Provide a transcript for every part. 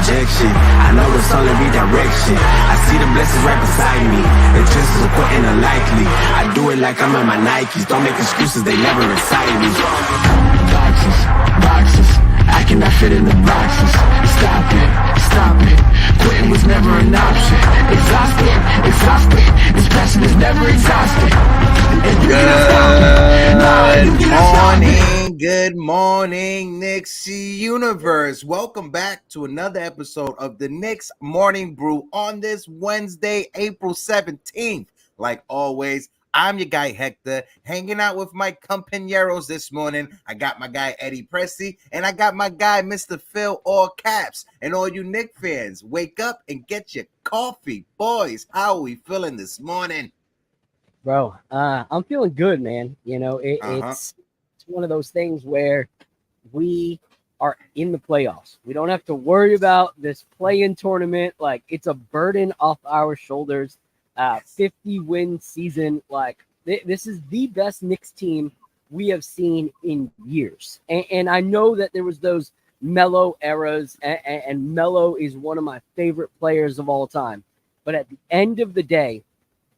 rejection. I know it's only redirection. I see the blessings right beside me. The chances of quitting are likely. I do it like I'm in my Nikes. Don't make excuses, they never excite me. Boxes, boxes. I cannot fit in the boxes. Stop it, stop it. Quitting was never an option. Exhausted, exhausted. This passion is never exhausted. Good morning, Knicks universe. Welcome back to another episode of the Knicks Morning Brew on this Wednesday, April 17th. Like always, I'm your guy Hector, hanging out with my compañeros this morning. I got my guy Eddie Pressey, and I got my guy Mr. Phil, all caps. And all you Knicks fans, wake up and get your coffee. Boys, how are we feeling this morning? Bro, I'm feeling good, man. You know, it's one of those things where we are in the playoffs. We don't have to worry about this play-in tournament. Like, it's a burden off our shoulders. 50-win season. Like, this is the best Knicks team we have seen in years. And I know that there was those Melo eras, and Melo is one of my favorite players of all time. But at the end of the day,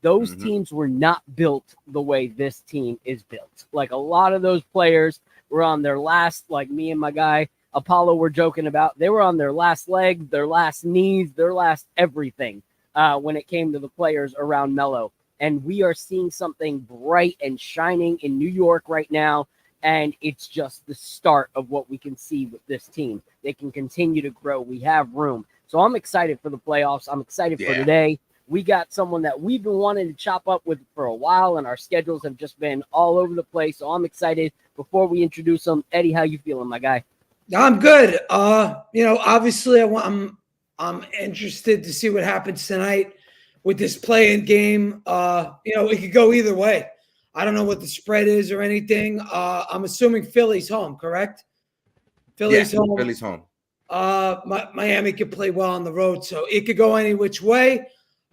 those teams were not built the way this team is built. Like, a lot of those players were on their last, like me and my guy Apollo were joking about, they were on their last legs, their last knees, their last everything when it came to the players around Melo. And we are seeing something bright and shining in New York right now. And it's just the start of what we can see with this team. They can continue to grow. We have room. So I'm excited for the playoffs. I'm excited for today. We got someone that we've been wanting to chop up with for a while, and our schedules have just been all over the place. So I'm excited. Before we introduce him, Eddie, how you feeling, my guy? I'm good. Obviously, I'm interested to see what happens tonight with this play-in game. It could go either way. I don't know what the spread is or anything. I'm assuming Philly's home, correct? Philly's home. Philly's home. Miami could play well on the road, so it could go any which way.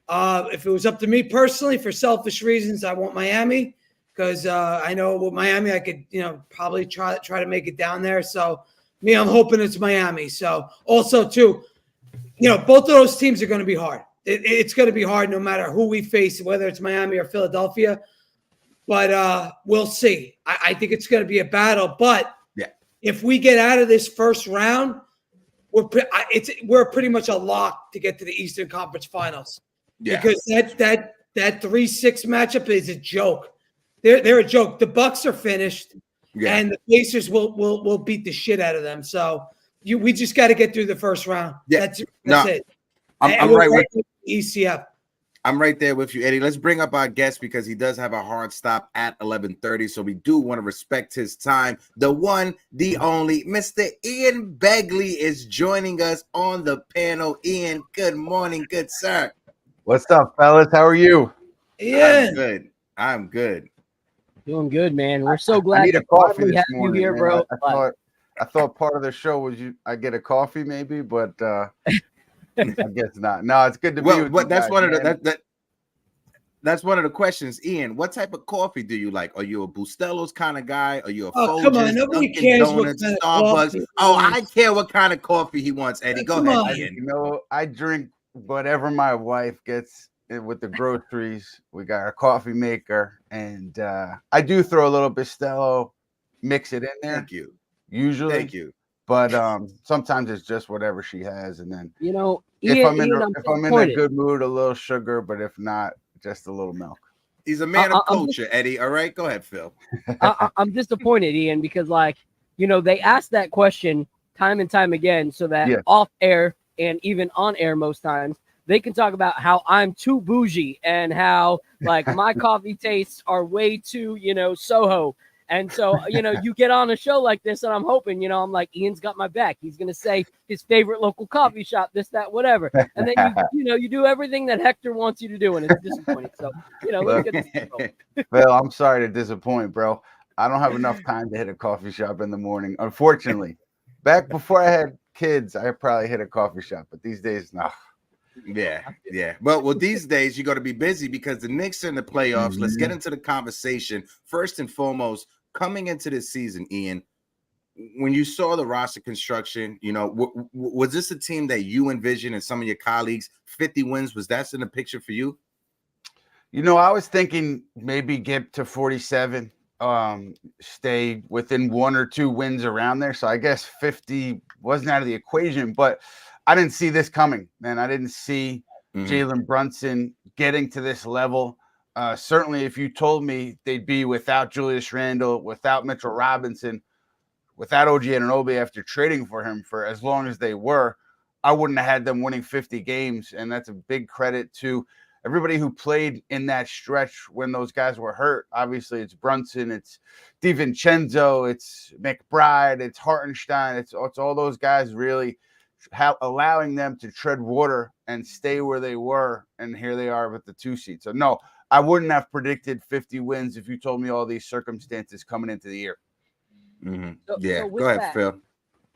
If it was up to me personally, for selfish reasons, I want Miami because I know with Miami I could, probably try to make it down there. So I'm hoping it's Miami. So also too, both of those teams are going to be hard. It's going to be hard no matter who we face, whether it's Miami or Philadelphia. But we'll see. I think it's going to be a battle. But if we get out of this first round, we're pretty much a lock to get to the Eastern Conference Finals. Yeah. Because that 3-6 matchup is a joke. They're a joke. The Bucks are finished, and the Pacers will beat the shit out of them. So we just got to get through the first round. Yeah. That's it. I'm right with ECF. I'm right there with you, Eddie. Let's bring up our guest because he does have a hard stop at 11:30. So we do want to respect his time. The one, the only, Mr. Ian Begley is joining us on the panel. Ian, good morning, good sir. What's up, fellas? How are you? Yeah, I'm good. Doing good, man. We're so glad I need a coffee this have morning, you here, man. bro. I thought part of the show was I get a coffee, maybe, but I guess not. No, it's good to be with you that's guys, one man. of the that's one of the questions, Ian. What type of coffee do you like? Are you a Bustello's kind of guy? Are you a Folgers, come on, nobody Dunkin' cares Donuts, what kind of Starbucks? coffee. I care what kind of coffee he wants, Eddie. Go ahead, Ian. I drink whatever my wife gets with the groceries. We got our coffee maker, and I do throw a little Bustelo, mix it in there. Thank you. Usually. Thank you. But sometimes it's just whatever she has, and then Ian, if I'm in a good mood, a little sugar, but if not, just a little milk. He's a man of culture, Eddie. All right, go ahead, Phil. I'm disappointed, Ian, because they ask that question time and time again, so that off air and even on air most times they can talk about how I'm too bougie and how my coffee tastes are way too Soho. And so, you get on a show like this and I'm hoping, I'm like, Ian's got my back. He's going to say his favorite local coffee shop, this, that, whatever. And then, you do everything that Hector wants you to do. And it's disappointing. So, let's get this. Phil, I'm sorry to disappoint, bro. I don't have enough time to hit a coffee shop in the morning. Unfortunately, back before I had kids, I probably hit a coffee shop. But these days, no. Yeah. Well, these days you got to be busy because the Knicks are in the playoffs. Let's get into the conversation. First and foremost, coming into this season, Ian, when you saw the roster construction, you know, was this a team that you envisioned and some of your colleagues? 50 wins, was that in the picture for you? You know, I was thinking maybe get to 47, stay within 1 or 2 wins around there. So I guess 50 wasn't out of the equation, but I didn't see this coming, man. I didn't see Jalen Brunson getting to this level. Certainly, if you told me they'd be without Julius Randle, without Mitchell Robinson, without OG Anunoby after trading for him for as long as they were, I wouldn't have had them winning 50 games. And that's a big credit to everybody who played in that stretch when those guys were hurt. Obviously, it's Brunson, it's DiVincenzo, it's McBride, it's Hartenstein, it's all those guys really allowing them to tread water and stay where they were. And here they are with the 2 seed. So, no, I wouldn't have predicted 50 wins if you told me all these circumstances coming into the year. So Go ahead, Phil.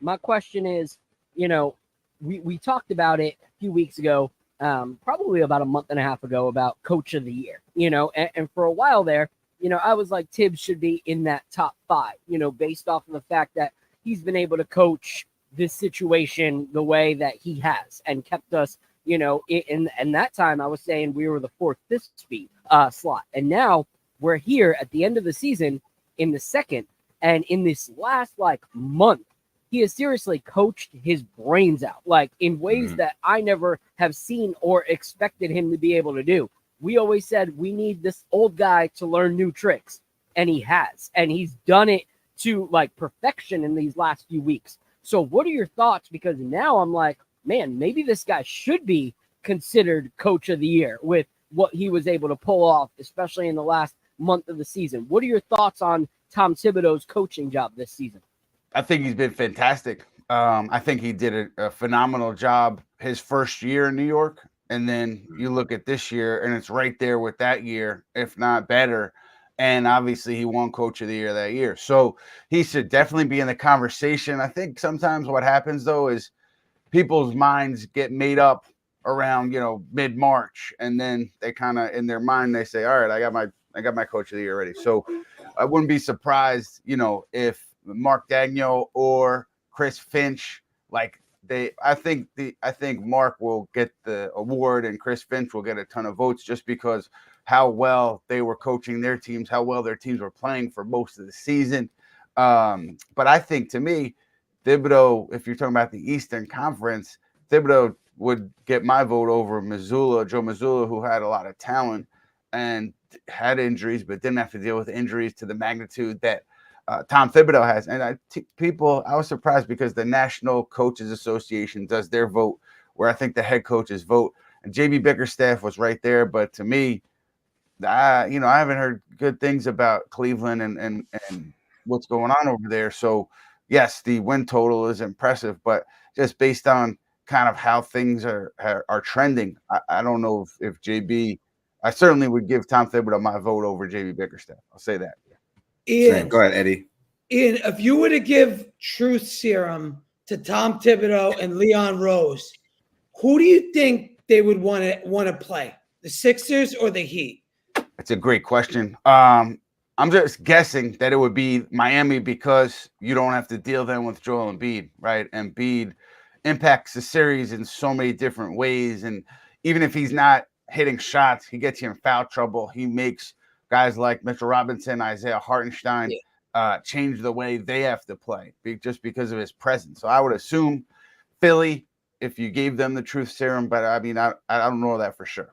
My question is, you know, we talked about it a few weeks ago, probably about a month and a half ago, about Coach of the Year, you know, and for a while there, you know, I was like, Tibs should be in that top 5, you know, based off of the fact that he's been able to coach this situation the way that he has and kept us, you know, in that time I was saying we were the 4th, 5th slot. And now we're here at the end of the season in the 2nd. And in this last month, he has seriously coached his brains out, like in ways that I never have seen or expected him to be able to do. We always said we need this old guy to learn new tricks, and he has, and he's done it to perfection in these last few weeks. So what are your thoughts? Because now I'm like, man, maybe this guy should be considered Coach of the Year with what he was able to pull off, especially in the last month of the season. What are your thoughts on Tom Thibodeau's coaching job this season? I think he's been fantastic. I think he did a phenomenal job his first year in New York. And then you look at this year, and it's right there with that year, if not better. And obviously, he won Coach of the Year that year. So he should definitely be in the conversation. I think sometimes what happens, though, is people's minds get made up around, mid-March. And then they kind of, in their mind, they say, all right, I got my Coach of the Year ready. So I wouldn't be surprised, if Mark Daigneault or Chris Finch, I think Mark will get the award and Chris Finch will get a ton of votes just because how well they were coaching their teams, how well their teams were playing for most of the season. But I think, to me, Thibodeau, if you're talking about the Eastern Conference, Thibodeau would get my vote over Joe Mazzulla, who had a lot of talent and had injuries, but didn't have to deal with injuries to the magnitude that Tom Thibodeau has. And I was surprised because the National Coaches Association does their vote, where I think the head coaches vote. And JB Bickerstaff was right there, but to me, I haven't heard good things about Cleveland and what's going on over there. So yes, the win total is impressive, but just based on kind of how things are trending, I don't know if JB. I certainly would give Tom Thibodeau my vote over JB Bickerstaff. I'll say that. Ian, go ahead, Eddie. Ian, if you were to give truth serum to Tom Thibodeau and Leon Rose, who do you think they would want to play? The Sixers or the Heat? That's a great question. I'm just guessing that it would be Miami because you don't have to deal then with Joel Embiid, right? Embiid impacts the series in so many different ways, and even if he's not hitting shots, he gets you in foul trouble. He makes guys like Mitchell Robinson, Isaiah Hartenstein change the way they have to play just because of his presence. So I would assume Philly if you gave them the truth serum, but I mean, I don't know that for sure.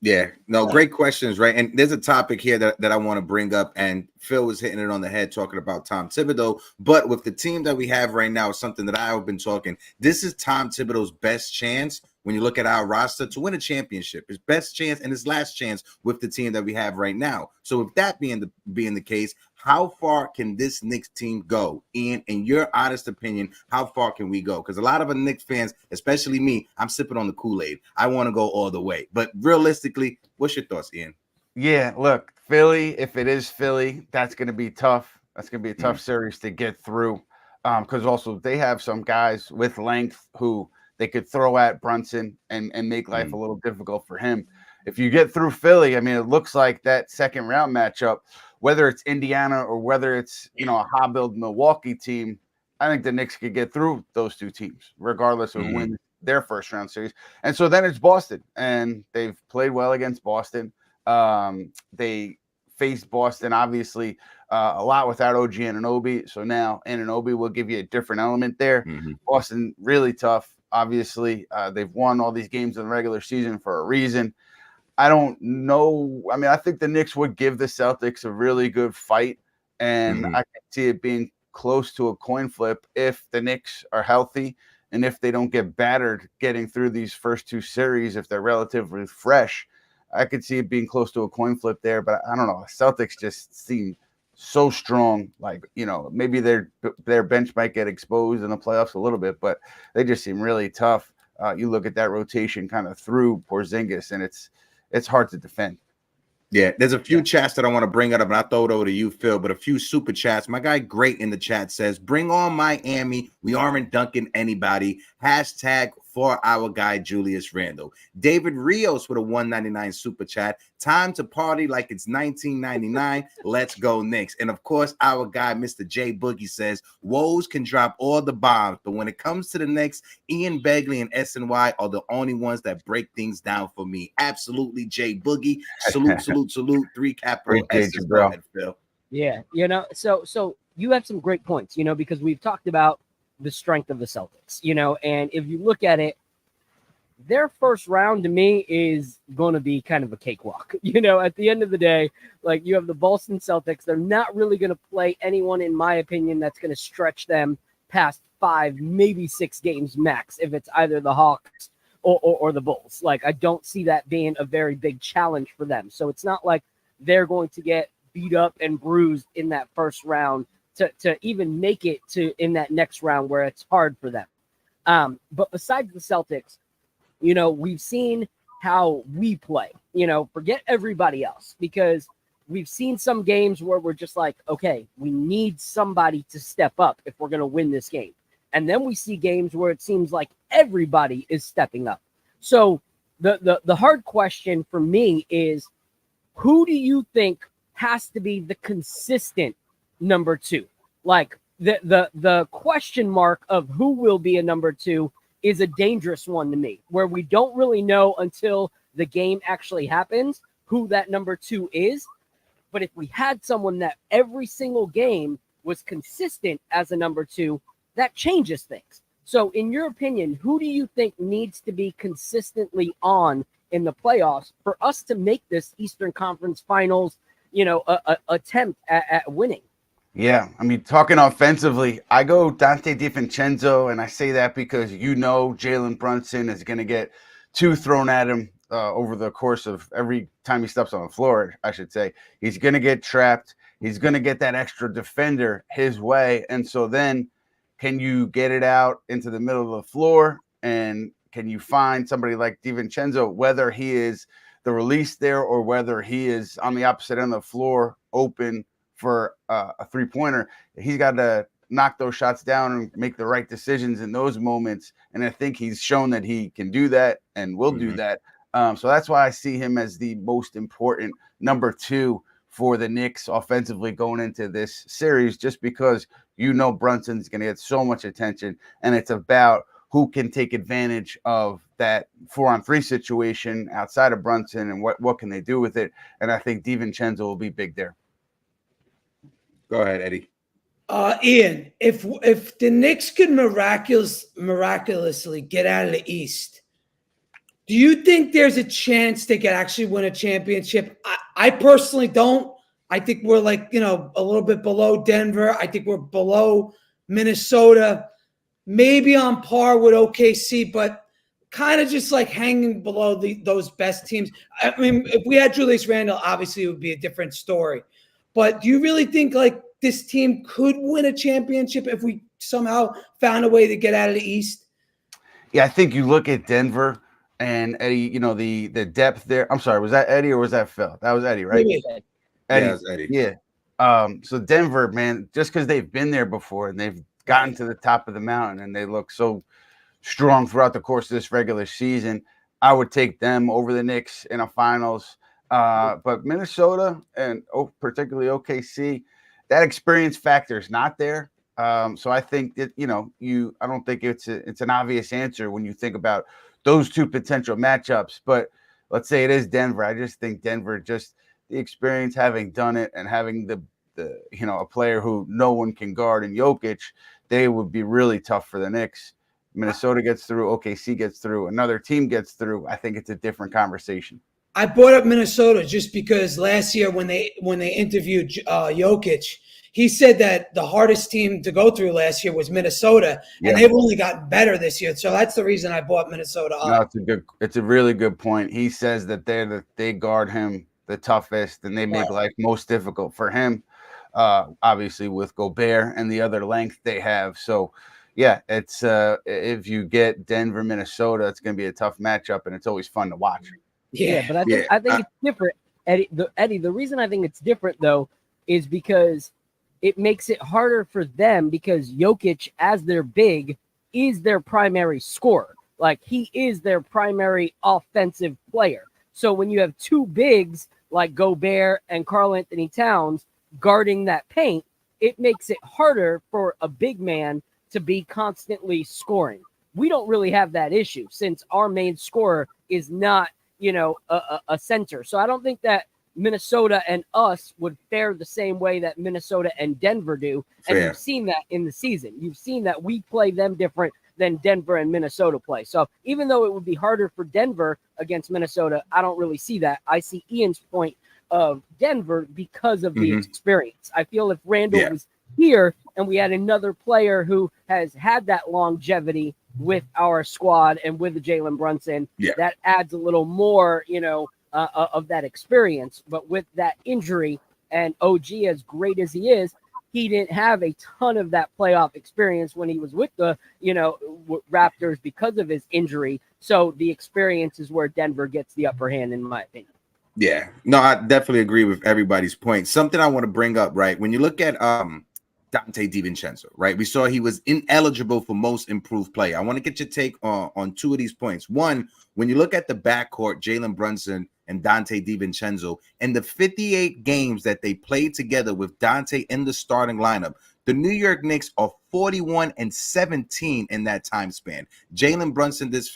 Yeah, no, great questions, right? And there's a topic here that I want to bring up, and Phil was hitting it on the head talking about Tom Thibodeau. But with the team that we have right now, something that I've been talking, this is Tom Thibodeau's best chance when you look at our roster to win a championship. His best chance and his last chance with the team that we have right now. So with that being the case, how far can this Knicks team go? Ian, in your honest opinion, how far can we go? Because a lot of the Knicks fans, especially me, I'm sipping on the Kool-Aid. I want to go all the way. But realistically, what's your thoughts, Ian? Yeah, look, Philly, if it is Philly, that's going to be tough. That's going to be a tough series to get through because also they have some guys with length who they could throw at Brunson and make life a little difficult for him. If you get through Philly, I mean, it looks like that second round matchup whether it's Indiana or whether it's, you know, a hobbled Milwaukee team, I think the Knicks could get through those two teams, regardless of who wins their first round series. And so then it's Boston, and they've played well against Boston. They faced Boston, obviously, a lot without OG Anunoby. So now Anunoby will give you a different element there. Boston, really tough, obviously. They've won all these games in the regular season for a reason. I don't know. I mean, I think the Knicks would give the Celtics a really good fight, and I can see it being close to a coin flip if the Knicks are healthy and if they don't get battered getting through these first two series, if they're relatively fresh. I could see it being close to a coin flip there, but I don't know. Celtics just seem so strong. Like, you know, maybe their bench might get exposed in the playoffs a little bit, but they just seem really tough. You look at that rotation kind of through Porzingis, and it's hard to defend. Yeah, there's a few chats that I want to bring up, and I'll throw it over to you, Phil, but a few super chats. My guy Great in the chat says, bring on Miami. We aren't dunking anybody. Hashtag for our guy Julius Randle. David Rios with a $1.99 super chat. Time to party like it's 1999. Let's go Knicks. And of course, our guy Mr. J Boogie says, Woes can drop all the bombs, but when it comes to the Knicks, Ian Begley and SNY are the only ones that break things down for me. Absolutely, J Boogie. Salute, salute, salute. 3 capital S's, bro. Phil. Yeah, you know, so you have some great points, you know, because we've talked about the strength of the Celtics, you know, and if you look at it, their first round to me is going to be kind of a cakewalk. You know, at the end of the day, like, you have the Boston Celtics. They're not really going to play anyone, in my opinion, that's going to stretch them past 5, maybe 6 games max, if it's either the Hawks or the Bulls. Like, I don't see that being a very big challenge for them. So it's not like they're going to get beat up and bruised in that first round to even make it to in that next round where it's hard for them. But besides the Celtics, you know, we've seen how we play, you know, forget everybody else, because we've seen some games where we're just like, okay, we need somebody to step up if we're going to win this game. And then we see games where it seems like everybody is stepping up. So the hard question for me is, who do you think has to be the consistent number 2? Like, the question mark of who will be a number 2 is a dangerous one to me, where we don't really know until the game actually happens who that number 2 is. But if we had someone that every single game was consistent as a number 2, that changes things. So in your opinion, who do you think needs to be consistently on in the playoffs for us to make this Eastern Conference Finals, you know, attempt at winning? Yeah, I mean, talking offensively, I go Dante DiVincenzo, and I say that because, you know, Jalen Brunson is going to get 2 thrown at him over the course of every time he steps on the floor, I should say. He's going to get trapped. He's going to get that extra defender his way. And so then can you get it out into the middle of the floor, and can you find somebody like DiVincenzo, whether he is the release there or whether he is on the opposite end of the floor open for a 3-pointer? He's got to knock those shots down and make the right decisions in those moments. And I think he's shown that he can do that and will do that. So that's why I see him as the most important number 2 for the Knicks offensively going into this series, just because, you know, Brunson's going to get so much attention, and it's about who can take advantage of that 4-on-3 situation outside of Brunson and what can they do with it. And I think DiVincenzo will be big there. Go ahead, Eddie. Ian, if the Knicks could miraculously get out of the East, do you think there's a chance they could actually win a championship? I personally don't. I think we're, like, you know, a little bit below Denver. I think we're below Minnesota, maybe on par with OKC, but kind of just like hanging below those best teams. I mean, if we had Julius Randle, obviously it would be a different story. But do you really think, like, this team could win a championship if we somehow found a way to get out of the East? Yeah, I think you look at Denver and Eddie, you know, the depth there. I'm sorry, was that Eddie or was that Phil? That was Eddie, right? Eddie. Yeah, it was Eddie. Yeah. So Denver, man, just because they've been there before and they've gotten to the top of the mountain and they look so strong throughout the course of this regular season, I would take them over the Knicks in a finals. But Minnesota and particularly OKC, that experience factor is not there. So I think that I don't think it's an obvious answer when you think about those two potential matchups. But let's say it is Denver. I just think Denver, just the experience, having done it, and having the a player who no one can guard in Jokic, they would be really tough for the Knicks. Minnesota gets through, OKC gets through, another team gets through. I think it's a different conversation. I brought up Minnesota just because last year when they interviewed Jokic, he said that the hardest team to go through last year was Minnesota, and they've only gotten better this year. So that's the reason I bought Minnesota up. No, it's a really good point. He says that they guard him the toughest, and they make life most difficult for him. Obviously with Gobert and the other length they have. So yeah, it's if you get Denver, Minnesota, it's going to be a tough matchup, and it's always fun to watch. Yeah, but I think it's different, Eddie. The reason I think it's different though is because it makes it harder for them, because Jokic, as their big, is their primary scorer. Like, he is their primary offensive player. So when you have two bigs like Gobert and Karl Anthony Towns guarding that paint, it makes it harder for a big man to be constantly scoring. We don't really have that issue since our main scorer is not, a center. So I don't think that Minnesota and us would fare the same way that Minnesota and Denver do. And you've seen that in the season. You've seen that we play them different than Denver and Minnesota play. So even though it would be harder for Denver against Minnesota, I don't really see that. I see Ian's point of Denver because of the experience. I feel if Randall was here and we had another player who has had that longevity with our squad and with the Jalen Brunson, that adds a little more, of that experience. But with that injury, and OG, as great as he is, he didn't have a ton of that playoff experience when he was with the, Raptors because of his injury. So the experience is where Denver gets the upper hand, in my opinion. Yeah, no, I definitely agree with everybody's point. Something I want to bring up, right? When you look at Dante DiVincenzo, right? We saw he was ineligible for most improved player. I want to get your take on two of these points. One, when you look at the backcourt, Jalen Brunson and Dante DiVincenzo, and the 58 games that they played together with Dante in the starting lineup, the New York Knicks are 41-17 in that time span. Jalen Brunson this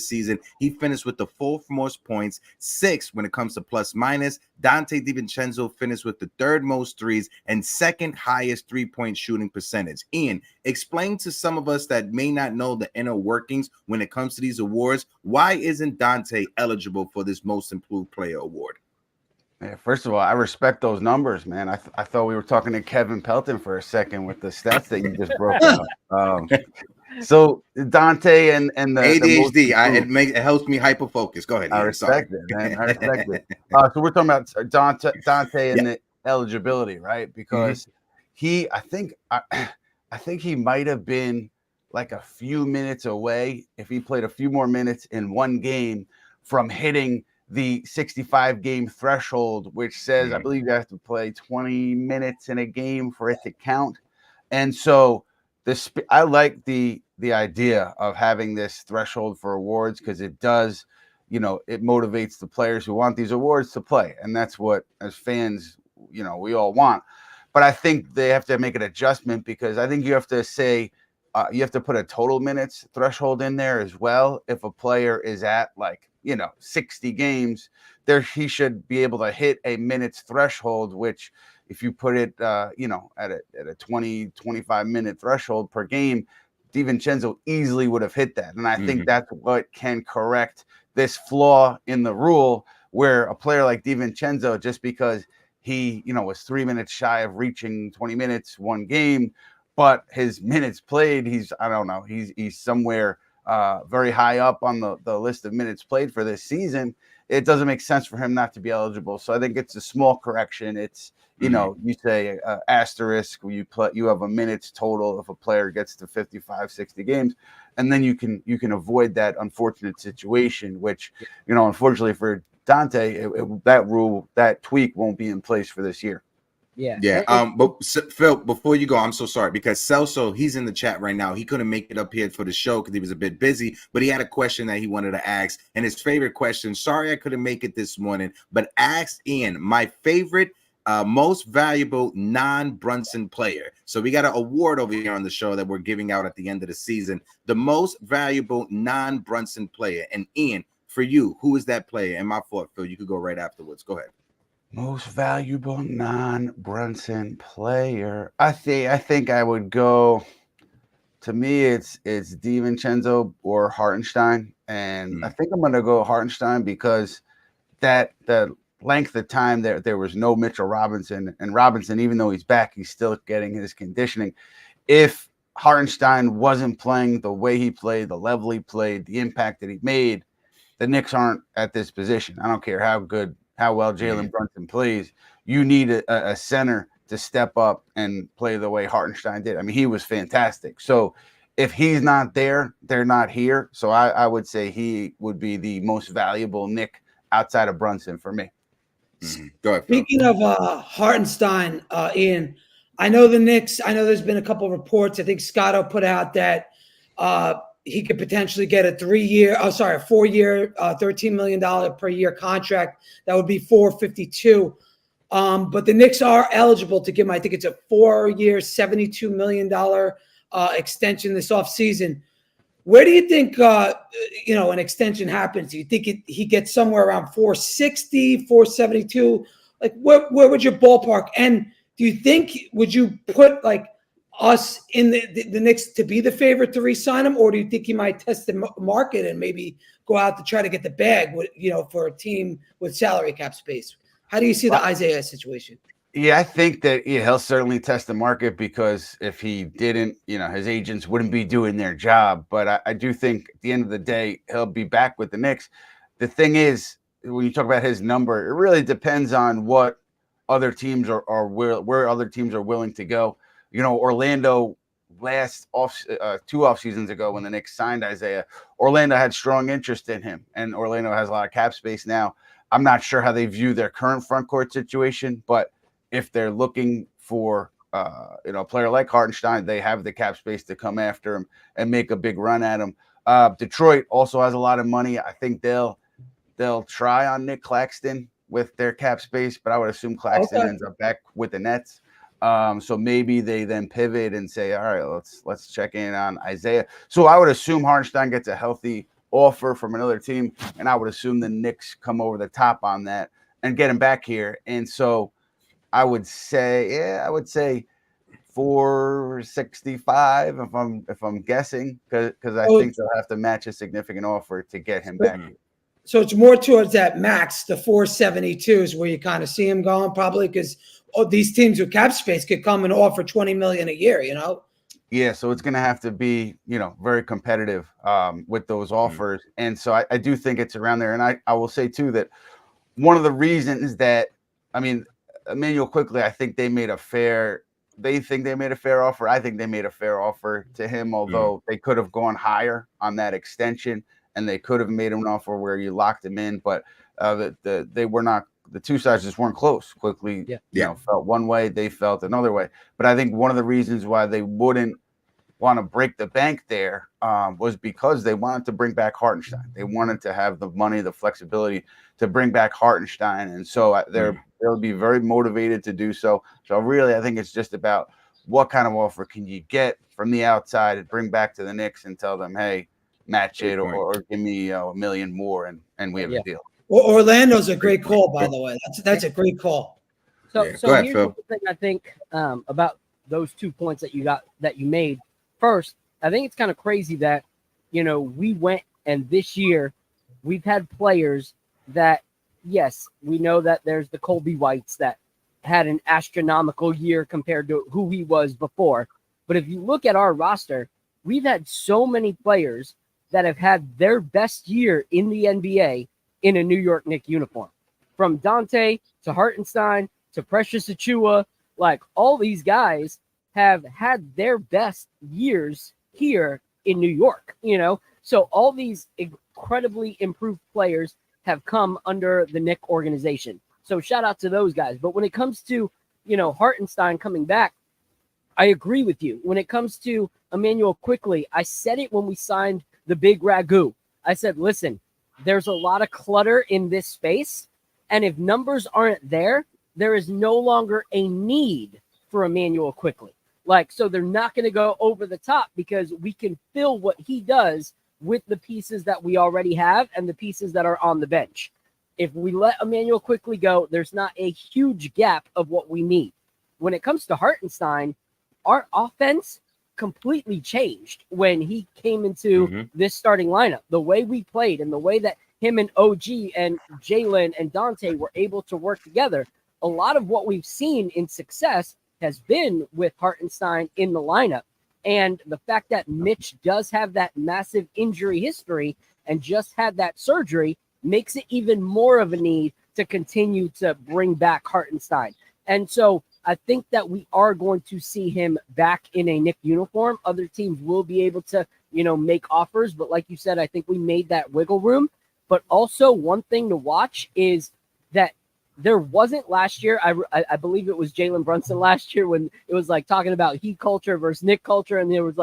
season, he finished with the fourth most points, 6 when it comes to plus minus. Dante DiVincenzo finished with the third most threes and second highest three-point shooting percentage. Ian, explain to some of us that may not know the inner workings when it comes to these awards, why isn't Dante eligible for this most improved player award? Yeah, first of all, I respect those numbers, man. I thought we were talking to Kevin Pelton for a second with the stats that you just broke out. So Dante and the ADHD, it helps me hyper focus. Go ahead. I respect it, man. I respect it. So we're talking about Dante and the eligibility, right? Because I think he might have been like a few minutes away if he played a few more minutes in one game from hitting the 65 game threshold, which says, I believe you have to play 20 minutes in a game for it to count. And so I like the idea of having this threshold for awards, because it does, it motivates the players who want these awards to play. And that's what, as fans, we all want. But I think they have to make an adjustment, because I think you have to say, you have to put a total minutes threshold in there as well. If a player is at 60 games, he should be able to hit a minutes threshold, which if you put it, at a 20, 25 minute threshold per game, DiVincenzo easily would have hit that. And I think that's what can correct this flaw in the rule, where a player like DiVincenzo, just because he, was 3 minutes shy of reaching 20 minutes one game, but his minutes played, he's somewhere very high up on the list of minutes played for this season. It doesn't make sense for him not to be eligible. So I think it's a small correction. It's, you say asterisk, you have a minutes total if a player gets to 55, 60 games, and then you can avoid that unfortunate situation, which, unfortunately for Dante, that tweak won't be in place for this year. Yeah. Yeah. But Phil, before you go, I'm so sorry because Celso, he's in the chat right now. He couldn't make it up here for the show because he was a bit busy, but he had a question that he wanted to ask. And his favorite question, sorry I couldn't make it this morning, but ask Ian, my favorite most valuable non-Brunson player. So we got an award over here on the show that we're giving out at the end of the season. The most valuable non-Brunson player. And Ian, for you, who is that player? And my fault, Phil, you could go right afterwards. Go ahead. Most valuable non-Brunson player. I think I would go. To me, it's DiVincenzo or Hartenstein, and I think I'm going to go Hartenstein because the length of time there was no Mitchell Robinson, and Robinson, even though he's back, he's still getting his conditioning. If Hartenstein wasn't playing the way he played, the level he played, the impact that he made, the Knicks aren't at this position. I don't care how well Jalen Brunson plays. You need a center to step up and play the way Hartenstein did. I mean, he was fantastic. So if he's not there, they're not here. So I would say he would be the most valuable Knick outside of Brunson for me. Go ahead, Speaking of Hartenstein, Ian, I know the Knicks. I know there's been a couple of reports. I think Scotto put out that he could potentially get a 4-year, $13 million per year contract. That would be $452. But the Knicks are eligible to give him, I think it's a 4-year, $72 million extension this offseason. Where do you think, an extension happens? Do you think he gets somewhere around 460, 472? Like, where would your ballpark? And do you think, would you put like us in the Knicks to be the favorite to re-sign him? Or do you think he might test the market and maybe go out to try to get the bag, for a team with salary cap space? How do you see the Isaiah situation? Yeah, I think that he'll certainly test the market because if he didn't, his agents wouldn't be doing their job. But I do think at the end of the day, he'll be back with the Knicks. The thing is, when you talk about his number, it really depends on what other teams where other teams are willing to go. Orlando last 2 off seasons ago when the Knicks signed Isaiah, Orlando had strong interest in him, and Orlando has a lot of cap space now. I'm not sure how they view their current front court situation, but if they're looking for a player like Hartenstein, they have the cap space to come after him and make a big run at him. Detroit also has a lot of money. I think they'll try on Nick Claxton with their cap space, but I would assume Claxton ends up back with the Nets. So maybe they then pivot and say, all right, let's check in on Isaiah. So I would assume Hartenstein gets a healthy offer from another team, and I would assume the Knicks come over the top on that and get him back here. And so I would say 465 if I'm guessing, because I think they'll have to match a significant offer to get him back here. So it's more towards that max, the 472 is where you kind of see him going, probably, because these teams with cap space could come and offer $20 million a year, Yeah, so it's going to have to be, very competitive with those offers. And so I do think it's around there. And I will say, too, that one of the reasons that, Emmanuel Quickly, I think they made a fair offer. I think they made a fair offer to him, although they could have gone higher on that extension and they could have made him an offer where you locked him in. But they were not. The two sides just weren't close. Quickly, felt one way, they felt another way. But I think one of the reasons why they wouldn't want to break the bank there was because they wanted to bring back Hartenstein. They wanted to have the money, the flexibility to bring back Hartenstein, and so they'll be very motivated to do so. So really, I think it's just about what kind of offer can you get from the outside and bring back to the Knicks and tell them, hey, match it or give me $1 million more, and we have a deal. Orlando's a great call, by the way. That's a great call. So Go ahead, here's Phil. the thing I think about those 2 points that you made. First, I think it's kind of crazy that we went and this year we've had players that, yes, we know that there's the Colby Whites that had an astronomical year compared to who he was before. But if you look at our roster, we've had so many players that have had their best year in the NBA in a New York Knicks uniform. From Dante to Hartenstein to Precious Achiuwa, like all these guys have had their best years here in New York, So all these incredibly improved players have come under the Knicks organization. So shout out to those guys. But when it comes to Hartenstein coming back, I agree with you. When it comes to Emmanuel Quickly, I said it when we signed the big Ragu. I said, listen, there's a lot of clutter in this space, and if numbers aren't there, there is no longer a need for Emmanuel Quickly. So they're not going to go over the top because we can fill what he does with the pieces that we already have and the pieces that are on the bench. If we let Emmanuel Quickly go, there's not a huge gap of what we need. When it comes to Hartenstein, our offense completely changed when he came into this starting lineup. The way we played and the way that him and OG and Jalen and Dante were able to work together, a lot of what we've seen in success has been with Hartenstein in the lineup. And the fact that Mitch does have that massive injury history and just had that surgery makes it even more of a need to continue to bring back Hartenstein. And so I think that we are going to see him back in a Knicks uniform. Other teams will be able to, make offers. But like you said, I think we made that wiggle room. But also one thing to watch is that there wasn't last year. I believe it was Jalen Brunson last year when it was talking about Heat culture versus Knick culture. And there was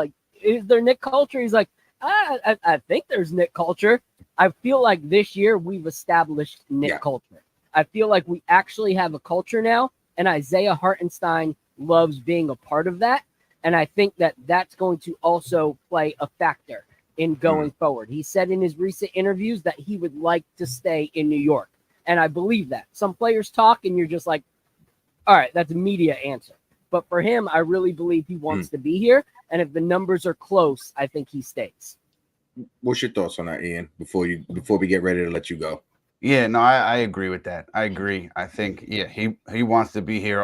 is there Knick culture? He's like, I think there's Knick culture. I feel like this year we've established Knick culture. I feel like we actually have a culture now. And Isaiah Hartenstein loves being a part of that. And I think that that's going to also play a factor in going forward. He said in his recent interviews that he would like to stay in New York. And I believe that. Some players talk and you're just like, all right, that's a media answer. But for him, I really believe he wants to be here. And if the numbers are close, I think he stays. What's your thoughts on that, Ian, before we get ready to let you go? Yeah, no, I agree with that. I agree. I think, he wants to be here.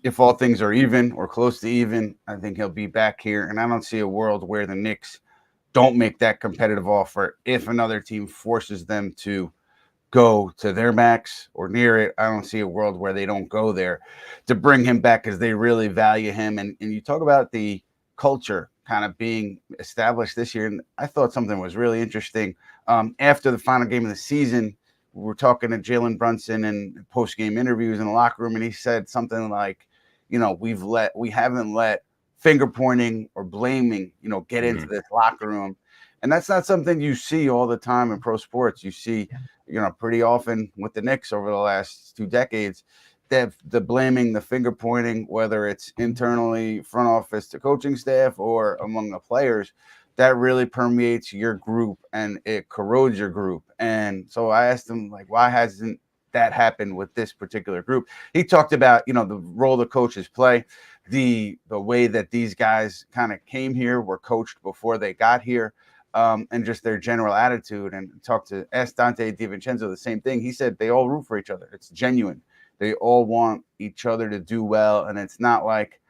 If all things are even or close to even, I think he'll be back here. And I don't see a world where the Knicks don't make that competitive offer if another team forces them to go to their max or near it. I don't see a world where they don't go there to bring him back because they really value him. And you talk about the culture kind of being established this year. And I thought something was really interesting. After the final game of the season, we were talking to Jalen Brunson in post-game interviews in the locker room, and he said something like, we haven't let finger pointing or blaming, get into this locker room. And that's not something you see all the time in pro sports. You see, pretty often with the Knicks over the last 2 decades, the blaming, the finger pointing, whether it's internally front office to coaching staff or among the players, that really permeates your group and it corrodes your group. And so I asked him, why hasn't that happened with this particular group? He talked about, the role the coaches play, the way that these guys kind of came here, were coached before they got here, and just their general attitude. And asked Dante DiVincenzo the same thing. He said they all root for each other. It's genuine. They all want each other to do well. And it's not like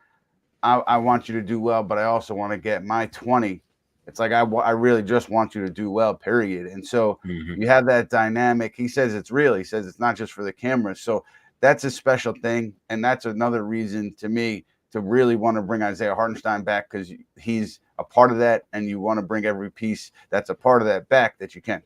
I want you to do well, but I also want to get my 20. It's like, I really just want you to do well, period. And so you have that dynamic. He says it's real. He says it's not just for the cameras. So that's a special thing. And that's another reason to me to really want to bring Isaiah Hartenstein back, because he's a part of that. And you want to bring every piece that's a part of that back that you can.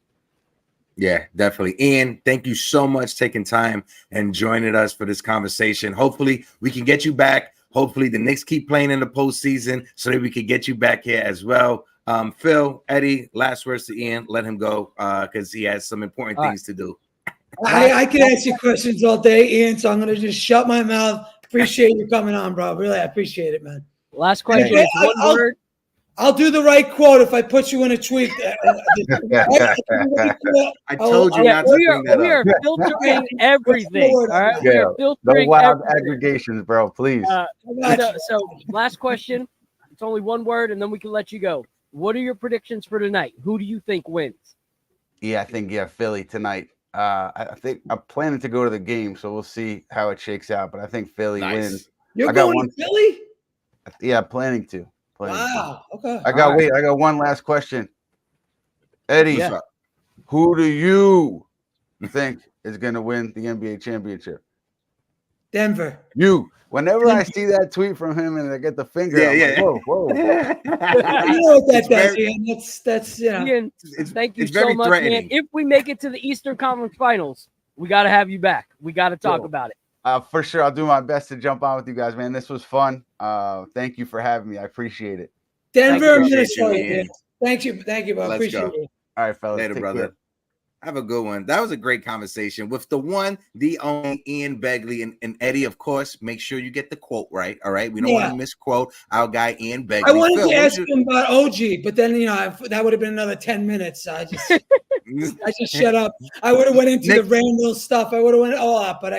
Yeah, definitely. Ian, thank you so much taking time and joining us for this conversation. Hopefully we can get you back. Hopefully the Knicks keep playing in the postseason so that we can get you back here as well. Phil, Eddie, last words to Ian. Let him go because he has some important things to do. I can ask you questions all day, Ian, so I'm going to just shut my mouth. Appreciate you coming on, bro. Really, I appreciate it, man. Last question is one word. I'll do the right quote if I put you in a tweet. I told you not to bring that up. We are filtering everything. All right, we are filtering no wild everything. aggregations, bro. Please. So last question. It's only one word, and then we can let you go. What are your predictions for tonight? Who do you think wins? Yeah, I think Philly tonight. I think I'm planning to go to the game, so we'll see how it shakes out. But I think Philly wins. You're going to Philly? Yeah, planning to. Wow. Okay. I got one last question. Eddie, who do you think is going to win the NBA championship? Denver. You. Whenever I see that tweet from him and I get the finger, like, whoa. You know what that does, Ian. That's Ian, thank you so much, man. If we make it to the Eastern Conference Finals, we got to have you back. We got to talk about it. For sure, I'll do my best to jump on with you guys, man. This was fun. Thank you for having me. I appreciate it. Denver, Appreciate you, Minnesota. Ian. Thank you, bro. Let's Appreciate go. it. All right, fellas. Later, take brother. care. Have a good one. That was a great conversation with the one, the only Ian Begley and Eddie. Of course, make sure you get the quote right. All right, we don't want to misquote our guy Ian Begley. I wanted Phil, to ask him about OG, but then that would have been another 10 minutes. So I just shut up. I would have went into the Randall stuff. I would have went all out, but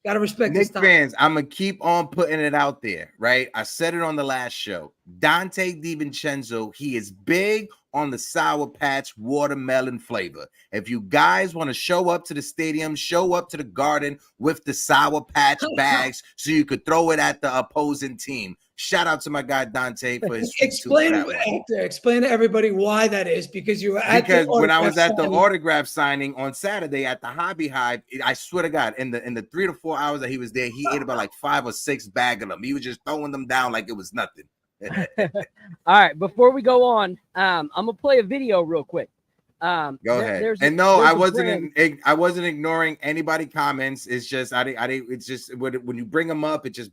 gotta respect Knicks this time. fans, I'm gonna keep on putting it out there, right? I said it on the last show. Dante DiVincenzo, he is big on the Sour Patch watermelon flavor. If you guys want to show up to the stadium, show up to the Garden with the Sour Patch bags so you could throw it at the opposing team. Shout out to my guy Dante for his explain to everybody why that is, because you were when I was at the autograph signing on Saturday at the Hobby Hive, I swear to God, in the 3 to 4 hours that he was there, he ate about like 5 or 6 bags of them. He was just throwing them down like it was nothing. All right, before we go on, I'm gonna play a video real quick. Go ahead. And no, I wasn't ignoring anybody comments. It's just it's just when you bring them up, it just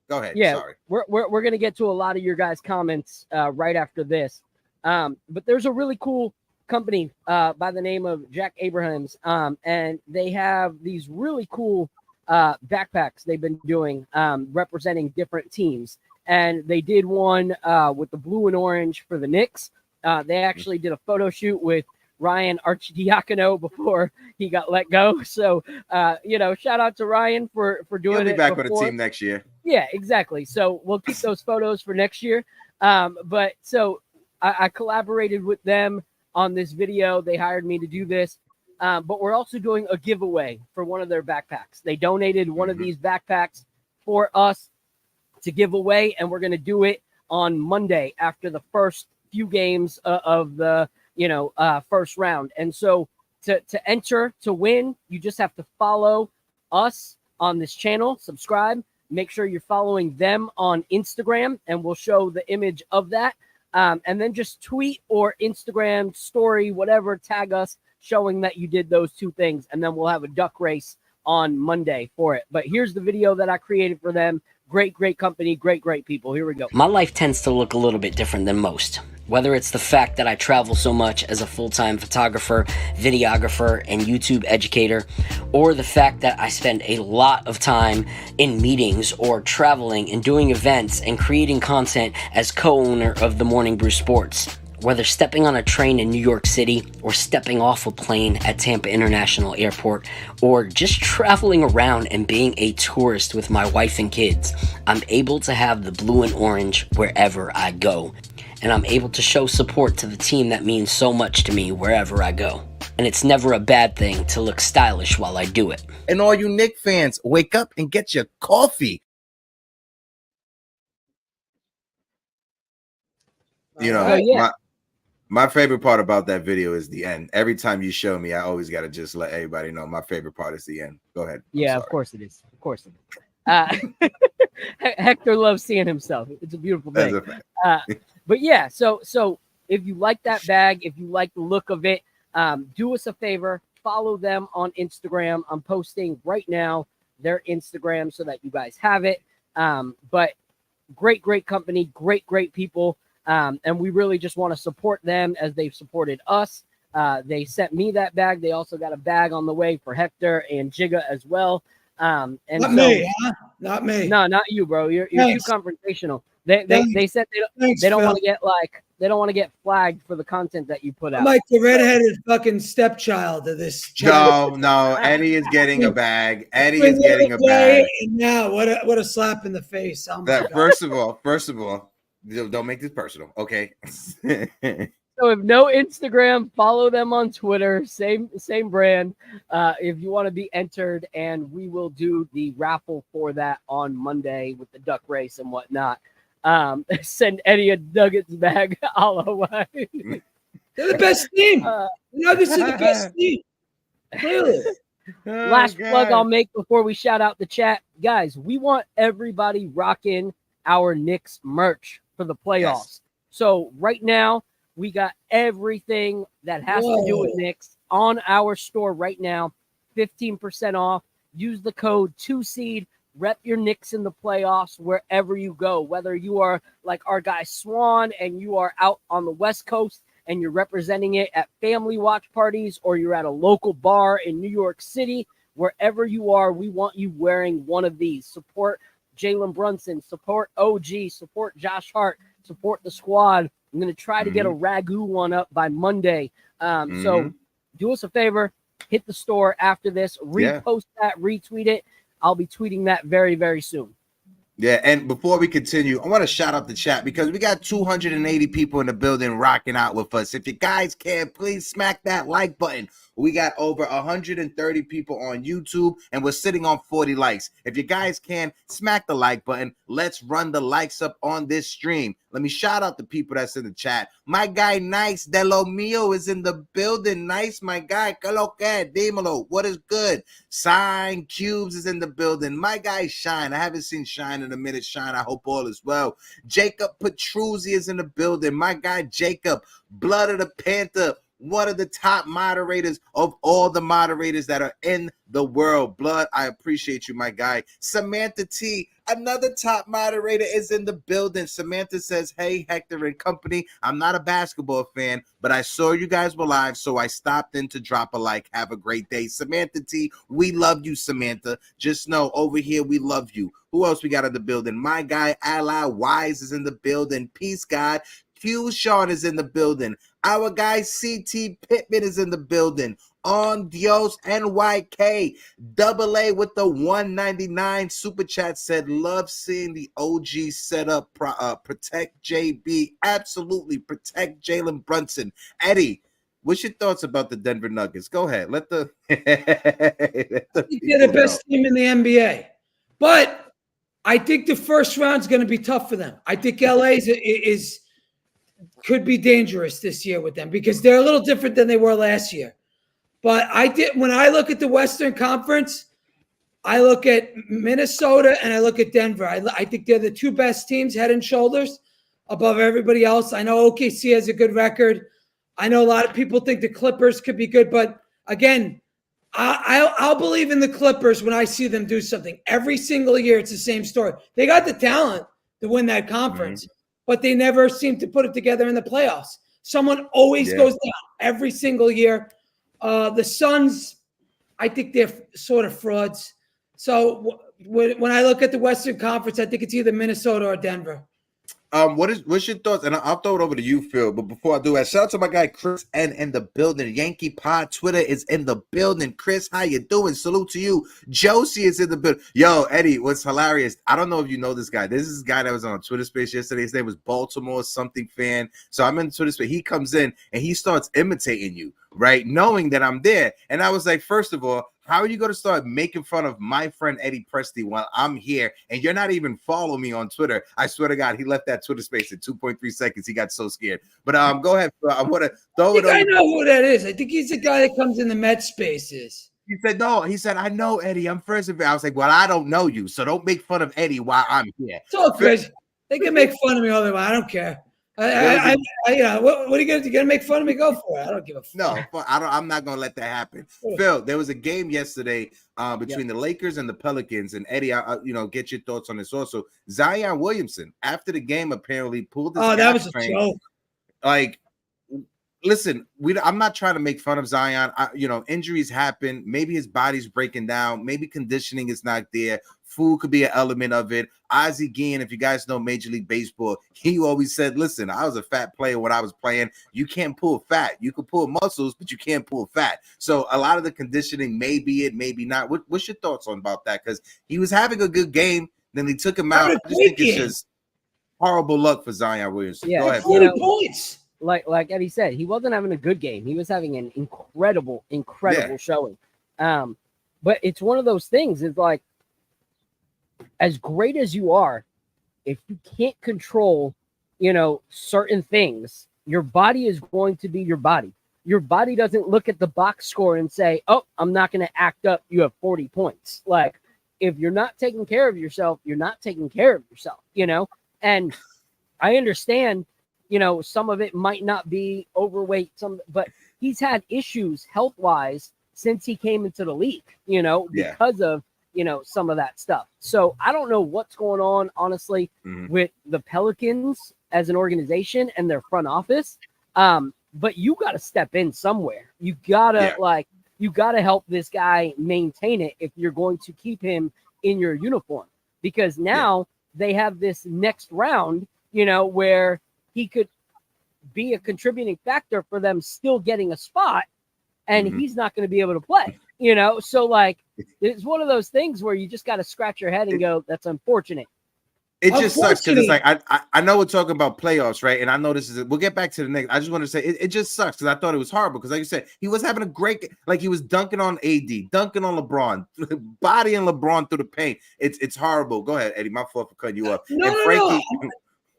go ahead. Yeah, sorry. We're gonna get to a lot of your guys' comments right after this. But there's a really cool company by the name of Jack Abrahams, and they have these really cool backpacks they've been doing representing different teams. And they did one with the blue and orange for the Knicks. They actually did a photo shoot with Ryan Arcidiacono before he got let go. So, shout out to Ryan for doing it. He'll be back with the team next year. Yeah, exactly. So we'll keep those photos for next year. But so I collaborated with them on this video. They hired me to do this. But we're also doing a giveaway for one of their backpacks. They donated one of these backpacks for us to give away, and we're going to do it on Monday after the first few games of the first round. And so to enter to win, you just have to follow us on this channel, subscribe, make sure you're following them on Instagram, and we'll show the image of that, and then just tweet or Instagram story, whatever, tag us showing that you did those two things, and then we'll have a duck race on Monday for it. But here's the video that I created for them. Great company, great people. Here we go. My life tends to look a little bit different than most. Whether it's the fact that I travel so much as a full-time photographer, videographer, and YouTube educator, or the fact that I spend a lot of time in meetings or traveling and doing events and creating content as co-owner of the Morning Brew Sports. Whether stepping on a train in New York City, or stepping off a plane at Tampa International Airport, or just traveling around and being a tourist with my wife and kids, I'm able to have the blue and orange wherever I go. And I'm able to show support to the team that means so much to me wherever I go. And it's never a bad thing to look stylish while I do it. And all you Knicks fans, wake up and get your coffee. My favorite part about that video is the end. Every time you show me, I always got to just let everybody know my favorite part is the end. Go ahead. Yeah, of course it is. Of course it is. Hector loves seeing himself. It's a beautiful thing. But yeah, so if you like that bag, if you like the look of it, do us a favor. Follow them on Instagram. I'm posting right now their Instagram so that you guys have it. But great company, great people. And we really just want to support them as they've supported us. They sent me that bag. They also got a bag on the way for Hector and Jigga as well. And me, huh? Not me. No, not you, bro. You're too confrontational. They said they don't want to get flagged for the content that you put out. I'm like the redheaded fucking stepchild of this. No. Eddie is getting a bag. Eddie is getting a bag. And now what a slap in the face. First of all, don't make this personal, okay? So if no Instagram, follow them on Twitter. Same brand. If you want to be entered, and we will do the raffle for that on Monday with the duck race and whatnot. Send Eddie a Nuggets bag. They're the best team. The Nuggets are the best team. Clearly. Last plug I'll make before we shout out the chat. Guys, we want everybody rocking our Knicks merch for the playoffs. Yes. So right now, we got everything that has to do with Knicks on our store right now, 15% off. use the code 2Seed. Rep your Knicks in the playoffs wherever you go, whether you are like our guy Swan and you are out on the West Coast and you're representing it at family watch parties, or you're at a local bar in New York City. Wherever you are, we want you wearing one of these. Support Jalen Brunson, support OG, support Josh Hart, support the squad. I'm going to try to get a Ragu one up by Monday. So do us a favor, hit the store after this, repost that, retweet it. I'll be tweeting that very, very soon. Yeah, and before we continue, I want to shout out the chat because we got 280 people in the building rocking out with us. If you guys can, please smack that like button. We got over 130 people on YouTube, and we're sitting on 40 likes. If you guys can, smack the like button. Let's run the likes up on this stream. Let me shout out the people that's in the chat. My guy, Nice De Lo Mio, is in the building. Nice, my guy. Que lo que? Dímelo. What is good? Sign Cubes is in the building. My guy, Shine. I haven't seen Shine in a minute. Shine, I hope all is well. Jacob Petruzzi is in the building. My guy, Jacob. Blood of the Panther. One of the top moderators of all the moderators that are in the world. Blood, I appreciate you, my guy. Samantha T, another top moderator, is in the building. Samantha says, hey, Hector and company, I'm not a basketball fan, but I saw you guys were live, so I stopped in to drop a like. Have a great day. Samantha T, we love you, Samantha. Just know, over here, we love you. Who else we got in the building? My guy, Ally Wise, is in the building. Peace, God. Q Sean is in the building. Our guy CT Pittman is in the building. On Dios NYK. Double A with the 199 super chat said, love seeing the OG setup. Protect JB. Absolutely. Protect Jalen Brunson. Eddie, what's your thoughts about the Denver Nuggets? Go ahead. Let the I think they're the best team in the NBA. But I think the first round is going to be tough for them. I think LA could be dangerous this year with them because they're a little different than they were last year. But when I look at the Western Conference, I look at Minnesota and I look at Denver. I think they're the two best teams head and shoulders above everybody else. I know OKC has a good record. I know a lot of people think the Clippers could be good, but again, I'll believe in the Clippers when I see them do something. Every single year, it's the same story. They got the talent to win that conference, but they never seem to put it together in the playoffs. Someone always goes down every single year. The Suns, I think they're sort of frauds. So when I look at the Western Conference, I think it's either Minnesota or Denver. What's your thoughts? And I'll throw it over to you, Phil. But before I do that, shout out to my guy Chris N in the building. Yankee Pod Twitter is in the building. Chris, how you doing? Salute to you. Josie is in the building. Yo, Eddie, what's hilarious? I don't know if you know this guy. This is a guy that was on Twitter Space yesterday. His name was Baltimore something fan. So I'm in Twitter Space. He comes in and he starts imitating you, right? Knowing that I'm there. And I was like, first of all, how are you going to start making fun of my friend Eddie Presti while I'm here and you're not even following me on Twitter? I swear to God, he left that Twitter space in 2.3 seconds. He got so scared. But go ahead. I want to throw it over. I know who that is. I think he's the guy that comes in the Met spaces. He said, no. He said, I know Eddie. I'm first of all. I was like, well, I don't know you, so don't make fun of Eddie while I'm here. It's all crazy. They can make fun of me all the way. I don't care. What are you gonna make fun of me? Go for it. I don't give a fuck. No, I'm not gonna let that happen. Phil, there was a game yesterday between the Lakers and the Pelicans, and Eddie, get your thoughts on this also. Zion Williamson, after the game, apparently pulled his that was a joke. Like, listen, I'm not trying to make fun of Zion. Injuries happen. Maybe his body's breaking down. Maybe conditioning is not there. Food could be an element of it. Ozzie Guillen, if you guys know Major League Baseball, he always said, listen, I was a fat player when I was playing. You can't pull fat. You can pull muscles, but you can't pull fat. So a lot of the conditioning may be it, maybe not. What's your thoughts about that? Because he was having a good game. Then they took him out. I just think it's just horrible luck for Zion Williamson. Yeah, go ahead. Points. Like Eddie said, he wasn't having a good game. He was having an incredible showing. But it's one of those things. It's like, as great as you are, if you can't control, certain things, your body is going to be your body. Your body doesn't look at the box score and say, oh, I'm not going to act up. You have 40 points. Like, if you're not taking care of yourself, you're not taking care of yourself, And I understand, some of it might not be overweight, but he's had issues health-wise since he came into the league, because of, some of that stuff. So I don't know what's going on, honestly, with the Pelicans as an organization and their front office. But you got to step in somewhere. You got to help this guy maintain it if you're going to keep him in your uniform, because now they have this next round, where he could be a contributing factor for them still getting a spot, and he's not going to be able to play, So like, it's one of those things where you just got to scratch your head and go, that's unfortunate. It just sucks because it's like I know we're talking about playoffs, right? And I know we'll get back to the next. I just want to say it just sucks because I thought it was horrible because, like you said, he was having a great, like he was dunking on AD, dunking on LeBron, bodying LeBron through the paint. It's horrible. Go ahead, Eddie. My fault for cutting you up. No.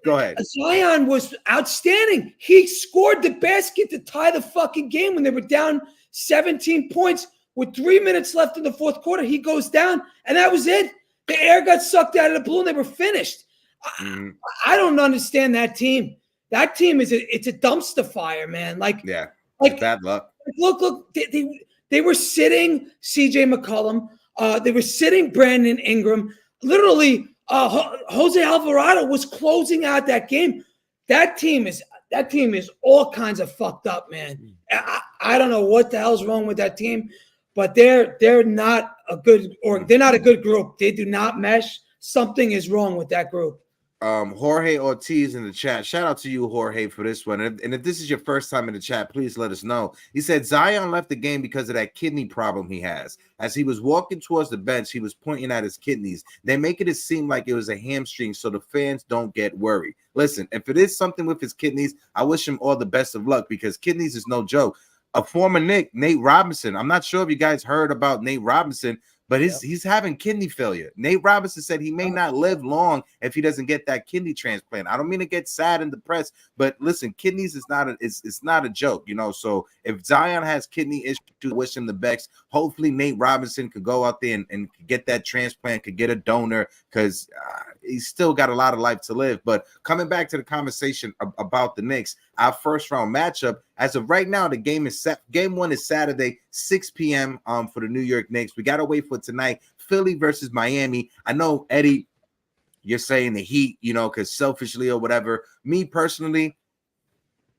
Go ahead. Zion was outstanding. He scored the basket to tie the fucking game when they were down 17 points with 3 minutes left in the fourth quarter. He goes down, and that was it. The air got sucked out of the balloon. They were finished. I don't understand that team. That team it's a dumpster fire, man. Like bad luck. Look, they were sitting CJ McCollum. They were sitting Brandon Ingram. Literally, Jose Alvarado was closing out that game. That team is all kinds of fucked up, man. I don't know what the hell's wrong with that team. But they're not a good, or they're not a good group. They do not mesh. Something is wrong with that group. Jorge Ortiz in the chat. Shout out to you, Jorge, for this one. And if this is your first time in the chat, please let us know. He said Zion left the game because of that kidney problem he has. As he was walking towards the bench, he was pointing at his kidneys. They make it seem like it was a hamstring so the fans don't get worried. Listen, if it is something with his kidneys, I wish him all the best of luck because kidneys is no joke. A former Knick, Nate Robinson. I'm not sure if you guys heard about Nate Robinson, but he's having kidney failure. Nate Robinson said he may not live long if he doesn't get that kidney transplant. I don't mean to get sad and depressed, but listen, kidneys is not a joke, So if Zion has kidney issues, wish him the best. Hopefully Nate Robinson could go out there and get that transplant, could get a donor, because he's still got a lot of life to live. But coming back to the conversation about the Knicks, our first round matchup, as of right now, the game is set. Game 1 is Saturday, 6 p.m. For the New York Knicks. We got to wait for tonight. Philly versus Miami. I know, Eddie, you're saying the Heat, because selfishly or whatever. Me personally,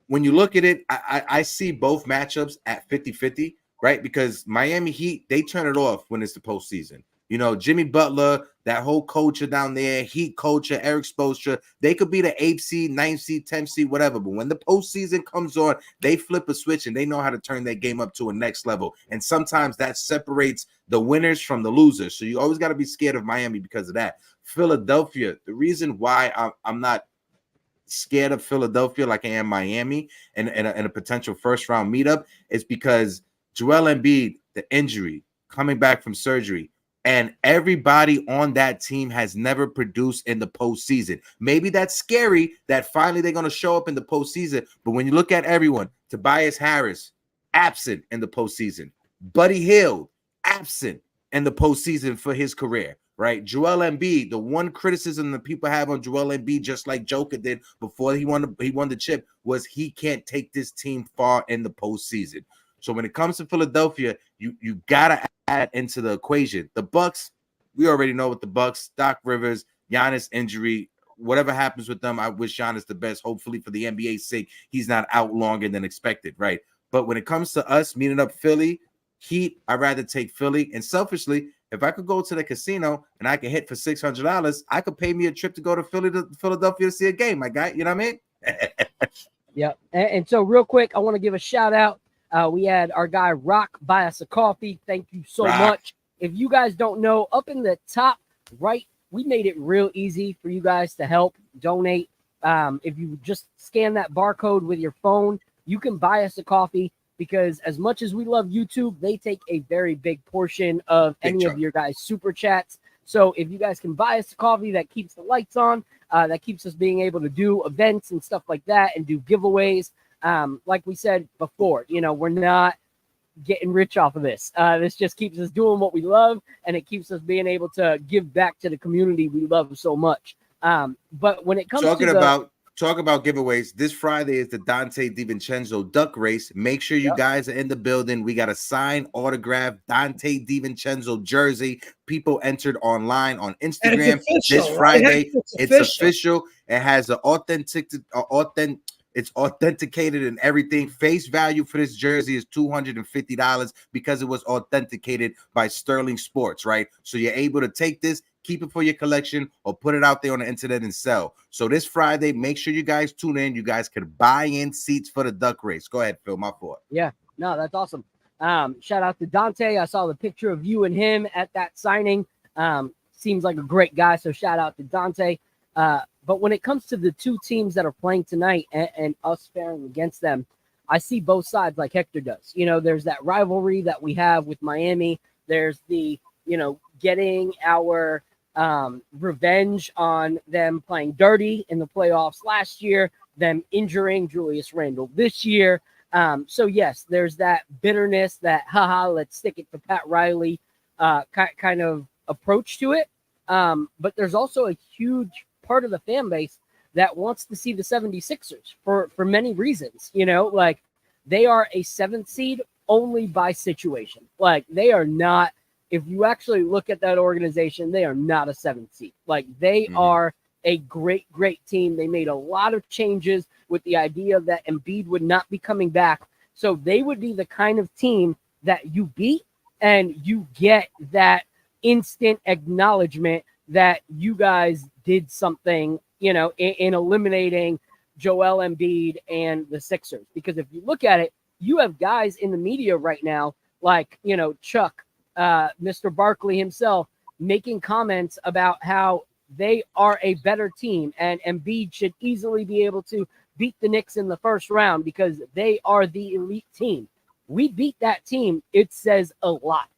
when you look at it, I see both matchups at 50-50, right? Because Miami Heat, they turn it off when it's the postseason. Jimmy Butler, that whole culture down there, Heat culture, Eric Spoelstra, they could be the 8th seed, 9th seed, 10th seed, whatever. But when the postseason comes on, they flip a switch and they know how to turn their game up to a next level. And sometimes that separates the winners from the losers. So you always got to be scared of Miami because of that. Philadelphia, the reason why I'm not scared of Philadelphia like I am Miami and a potential first round meetup is because Joel Embiid, the injury, coming back from surgery, and everybody on that team has never produced in the postseason. Maybe that's scary that finally they're going to show up in the postseason. But when you look at everyone, Tobias Harris, absent in the postseason. Buddy Hield, absent in the postseason for his career, right? Joel Embiid, the one criticism that people have on Joel Embiid, just like Joker did before he won the chip, was he can't take this team far in the postseason. So when it comes to Philadelphia, you gotta add into the equation. The Bucks, we already know what the Bucks, Doc Rivers, Giannis injury, whatever happens with them, I wish Giannis the best. Hopefully for the NBA's sake, he's not out longer than expected, right? But when it comes to us meeting up Philly, Heat, I'd rather take Philly. And selfishly, if I could go to the casino and I could hit for $600, I could pay me a trip to go to Philadelphia to see a game, my guy. You know what I mean? Yeah. And so real quick, I want to give a shout out. We had our guy Rock buy us a coffee. Thank you so much. If you guys don't know, up in the top right, we made it real easy for you guys to help donate. If you just scan that barcode with your phone, you can buy us a coffee, because as much as we love YouTube, they take a very big portion of any of your guys' super chats. So if you guys can buy us a coffee, that keeps the lights on, that keeps us being able to do events and stuff like that and do giveaways. Like we said before, we're not getting rich off of this. This just keeps us doing what we love, and it keeps us being able to give back to the community we love so much. But when it comes talk about giveaways. This Friday is the Dante DiVincenzo duck race. Make sure you guys are in the building. We got a signed, autographed Dante DiVincenzo jersey. People entered online on Instagram this Friday. Right? It's official. It has an it's authenticated and everything. Face value for this jersey is $250 because it was authenticated by Sterling Sports, right? So you're able to take this, keep it for your collection, or put it out there on the internet and sell. So this Friday, make sure you guys tune in. You guys can buy in seats for the duck race. Go ahead, Phil, my fault. Yeah, no, that's awesome. Shout out to Dante. I saw the picture of you and him at that signing. Seems like a great guy, so shout out to Dante. But when it comes to the two teams that are playing tonight and us faring against them, I see both sides like Hector does. You know, there's that rivalry that we have with Miami. There's the, you know, getting our revenge on them playing dirty in the playoffs last year, them injuring Julius Randle this year. So, yes, there's that bitterness, that, haha, let's stick it to Pat Riley kind of approach to it. But there's also a huge part of the fan base that wants to see the 76ers for many reasons. You know, like they are a 7th seed only by situation. Like they are not, if you actually look at that organization, they are not a 7th seed. Like they are a great, great team. They made a lot of changes with the idea that Embiid would not be coming back. So they would be the kind of team that you beat and you get that instant acknowledgement that you guys did something, you know, in eliminating Joel Embiid and the Sixers. Because if you look at it, you have guys in the media right now, like, you know, Chuck, Mr. Barkley himself, making comments about how they are a better team and Embiid should easily be able to beat the Knicks in the first round because they are the elite team. We beat that team. It says a lot.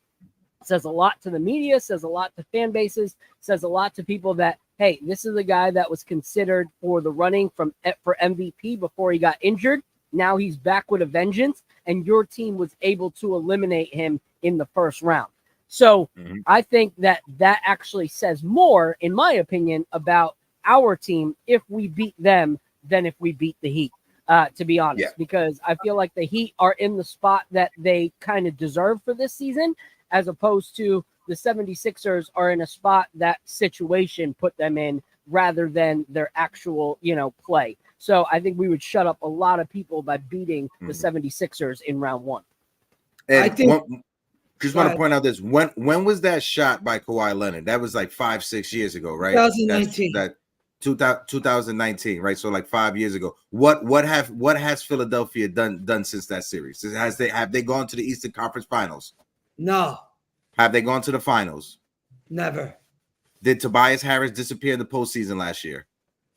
Says a lot to the media, says a lot to fan bases, says a lot to people that, hey, this is a guy that was considered for the running for MVP before he got injured. Now he's back with a vengeance, and your team was able to eliminate him in the first round. So I think that actually says more, in my opinion, about our team if we beat them than if we beat the Heat, to be honest, because I feel like the Heat are in the spot that they kind of deserve for this season, as opposed to the 76ers are in a spot that situation put them in rather than their actual, you know, play. So I think we would shut up a lot of people by beating the 76ers in round one. And I think just want to point out this. When was that shot by Kawhi Leonard? That was like 5-6 years ago, right? 2019. 2019, right? So like 5 years ago. What has Philadelphia done since that series? Have they gone to the Eastern Conference Finals? No. Have they gone to the finals? Never. Did Tobias Harris disappear in the postseason last year?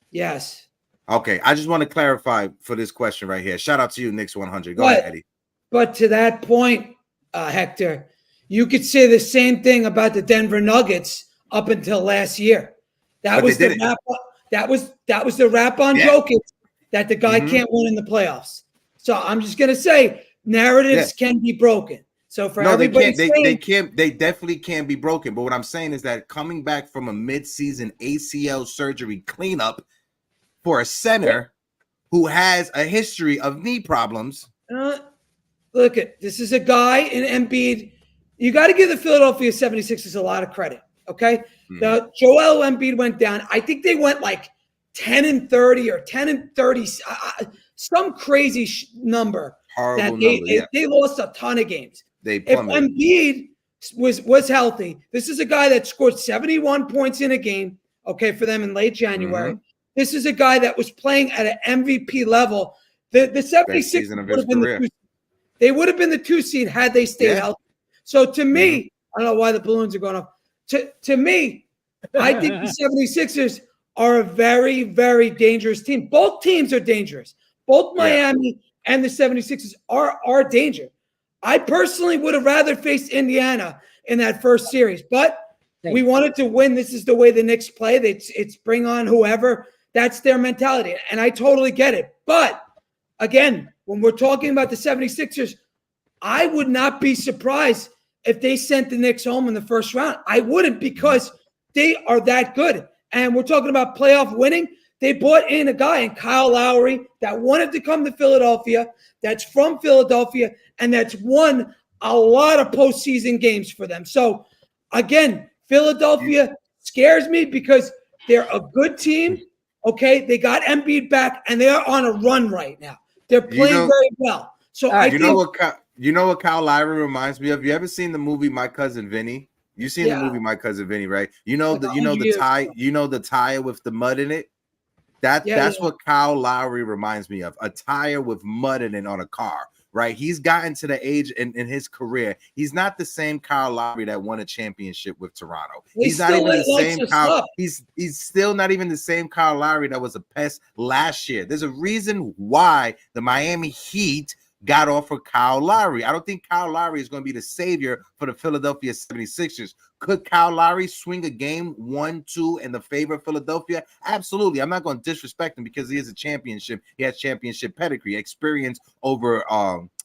Yes. Okay, I just want to clarify for this question right here. Shout out to you, Knicks 100. Go ahead, Eddie. But to that point, Hector, you could say the same thing about the Denver Nuggets up until last year. That was the rap on Jokic that the guy can't win in the playoffs. So I'm just gonna say narratives can be broken. So for everybody, they definitely can be broken. But what I'm saying is that coming back from a mid-season ACL surgery cleanup for a center who has a history of knee problems. Look at this is a guy in Embiid. You got to give the Philadelphia 76ers a lot of credit. Okay, the Joel Embiid went down. I think they went like 10-30 or 10-30, some crazy number. Horrible number. They lost a ton of games. If Embiid was healthy, this is a guy that scored 71 points in a game, okay, for them in late January. This is a guy that was playing at an MVP level. The 76ers would have been the 2 seed. They would have been the 2 seed had they stayed healthy. So to me, I don't know why the balloons are going off. To me, I think the 76ers are a very, very dangerous team. Both teams are dangerous. Both Miami and the 76ers are dangerous. I personally would have rather faced Indiana in that first series, but we wanted to win. This is the way the Knicks play. It's bring on whoever. That's their mentality, and I totally get it. But, again, when we're talking about the 76ers, I would not be surprised if they sent the Knicks home in the first round. I wouldn't, because they are that good. And we're talking about playoff winning. They brought in a guy in Kyle Lowry that wanted to come to Philadelphia, that's from Philadelphia, and that's won a lot of postseason games for them. So, again, Philadelphia scares me because they're a good team. Okay, they got Embiid back, and they are on a run right now. They're playing very well. So I think you know what Kyle Lowry reminds me of. You ever seen the movie My Cousin Vinny? You've seen the movie My Cousin Vinny, right? You know the tire with the mud in it. That's what Kyle Lowry reminds me of. A tire with mud in it on a car. Right, he's gotten to the age in his career. He's not the same Kyle Lowry that won a championship with Toronto. He's not even the same Kyle. He's still not even the same Kyle Lowry that was a pest last year. There's a reason why the Miami Heat got off of Kyle Lowry. I don't think Kyle Lowry is going to be the savior for the Philadelphia 76ers. Could Kyle Lowry swing a game 1-2 in the favor of Philadelphia? Absolutely. I'm not going to disrespect him because he is a championship. He has championship pedigree, experience over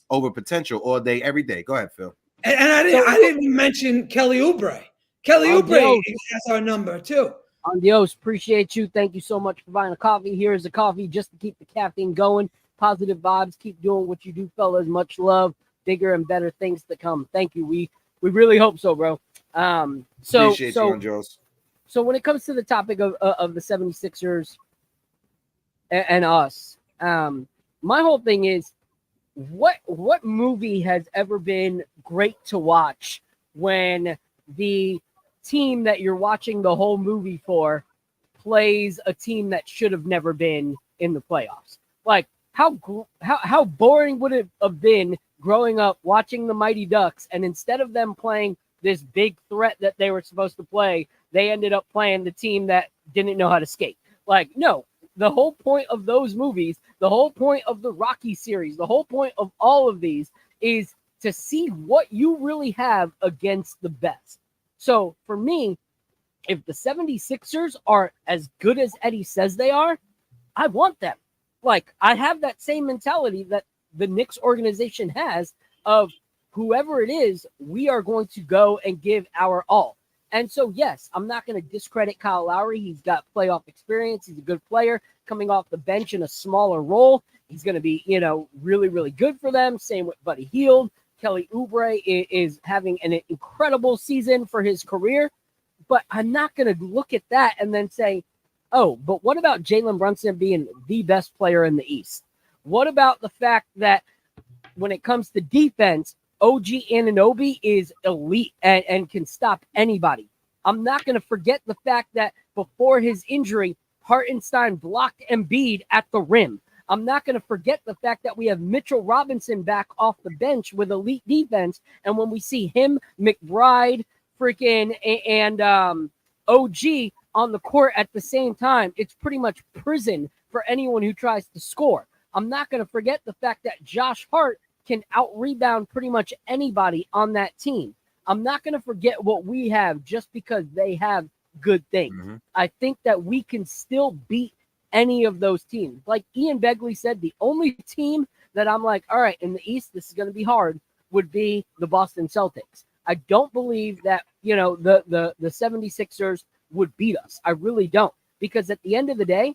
potential all day, every day. Go ahead, Phil. And I didn't mention Kelly Oubre. Kelly Oubre has our number too. Adios. Appreciate you. Thank you so much for buying a coffee. Here's a coffee just to keep the caffeine going. Positive vibes. Keep doing what you do, fellas. Much love. Bigger and better things to come. Thank you. We really hope so, bro. Appreciate you, Jones. So when it comes to the topic of the 76ers and us, my whole thing is what movie has ever been great to watch when the team that you're watching the whole movie for plays a team that should have never been in the playoffs? Like how boring would it have been growing up watching the Mighty Ducks, and instead of them playing this big threat that they were supposed to play, they ended up playing the team that didn't know how to skate. Like, no, the whole point of those movies, the whole point of the Rocky series, the whole point of all of these is to see what you really have against the best. So for me, if the 76ers are as good as Eddie says they are, I want them. Like, I have that same mentality that the Knicks organization has of whoever it is, we are going to go and give our all. And so, yes, I'm not going to discredit Kyle Lowry. He's got playoff experience. He's a good player coming off the bench in a smaller role. He's going to be, really, really good for them. Same with Buddy Hield. Kelly Oubre is having an incredible season for his career. But I'm not going to look at that and then say, oh, but what about Jalen Brunson being the best player in the East? What about the fact that when it comes to defense, OG Anunoby is elite and can stop anybody? I'm not going to forget the fact that before his injury, Hartenstein blocked Embiid at the rim. I'm not going to forget the fact that we have Mitchell Robinson back off the bench with elite defense. And when we see him, McBride, and OG on the court at the same time, it's pretty much prison for anyone who tries to score. I'm not going to forget the fact that Josh Hart can out-rebound pretty much anybody on that team. I'm not going to forget what we have just because they have good things. Mm-hmm. I think that we can still beat any of those teams. Like Ian Begley said, the only team that I'm like, all right, in the East, this is going to be hard, would be the Boston Celtics. I don't believe that, the 76ers would beat us. I really don't. Because at the end of the day,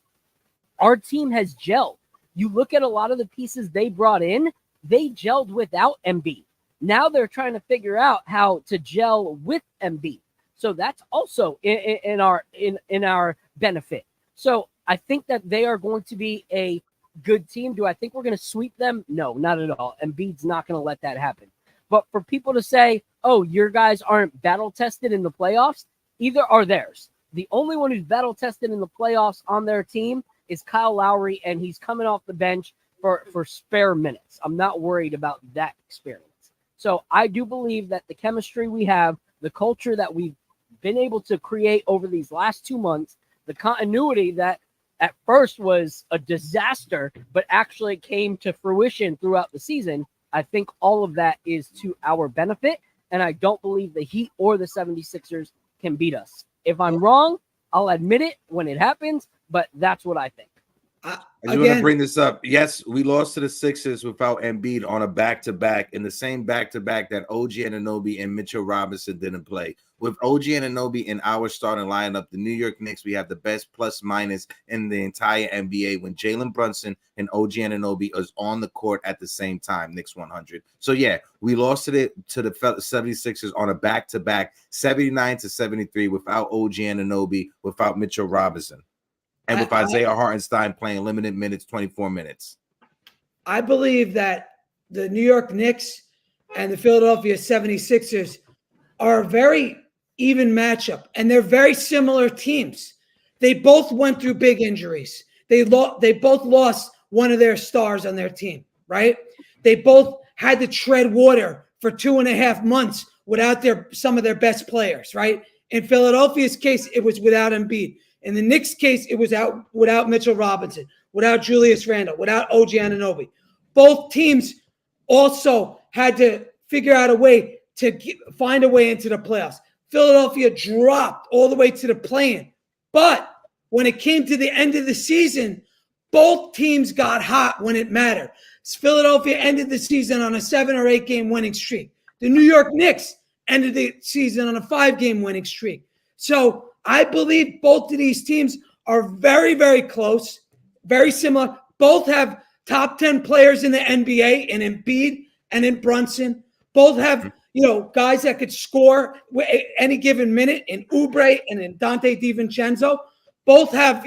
our team has gelled. You look at a lot of the pieces they brought in, they gelled without Embiid. Now they're trying to figure out how to gel with Embiid. So that's also in our benefit. So I think that they are going to be a good team. Do I think we're going to sweep them? No, not at all. Embiid's not going to let that happen. But for people to say, oh, your guys aren't battle tested in the playoffs, either are theirs. The only one who's battle tested in the playoffs on their team is Kyle Lowry, and he's coming off the bench for spare minutes. I'm not worried about that experience. So I do believe that the chemistry we have, the culture that we've been able to create over these last 2 months, the continuity that at first was a disaster, but actually came to fruition throughout the season, I think all of that is to our benefit, and I don't believe the Heat or the 76ers can beat us. If I'm wrong, I'll admit it when it happens, but that's what I think. I just want to bring this up. Yes, we lost to the Sixers without Embiid on a back-to-back, in the same back-to-back that OG Anunoby and Mitchell Robinson didn't play. With OG Anunoby in our starting lineup, the New York Knicks, we have the best plus-minus in the entire NBA when Jalen Brunson and OG Anunoby is on the court at the same time, Knicks 100. So, yeah, we lost to the 76ers on a back-to-back, 79-73, without OG Anunoby, without Mitchell Robinson. And with Isaiah Hartenstein playing limited minutes, 24 minutes. I believe that the New York Knicks and the Philadelphia 76ers are a very even matchup, and they're very similar teams. They both went through big injuries. They both lost one of their stars on their team, right? They both had to tread water for 2.5 months without some of their best players, right? In Philadelphia's case, it was without Embiid. In the Knicks' case, it was without Mitchell Robinson, without Julius Randle, without OG Anunoby. Both teams also had to figure out a way to find a way into the playoffs. Philadelphia dropped all the way to the play-in. But when it came to the end of the season, both teams got hot when it mattered. Philadelphia ended the season on a 7 or 8 game winning streak. The New York Knicks ended the season on a 5-game winning streak. So I believe both of these teams are very, very close, very similar. Both have top 10 players in the NBA in Embiid and in Brunson. Both have, guys that could score any given minute in Oubre and in Dante DiVincenzo. Both have,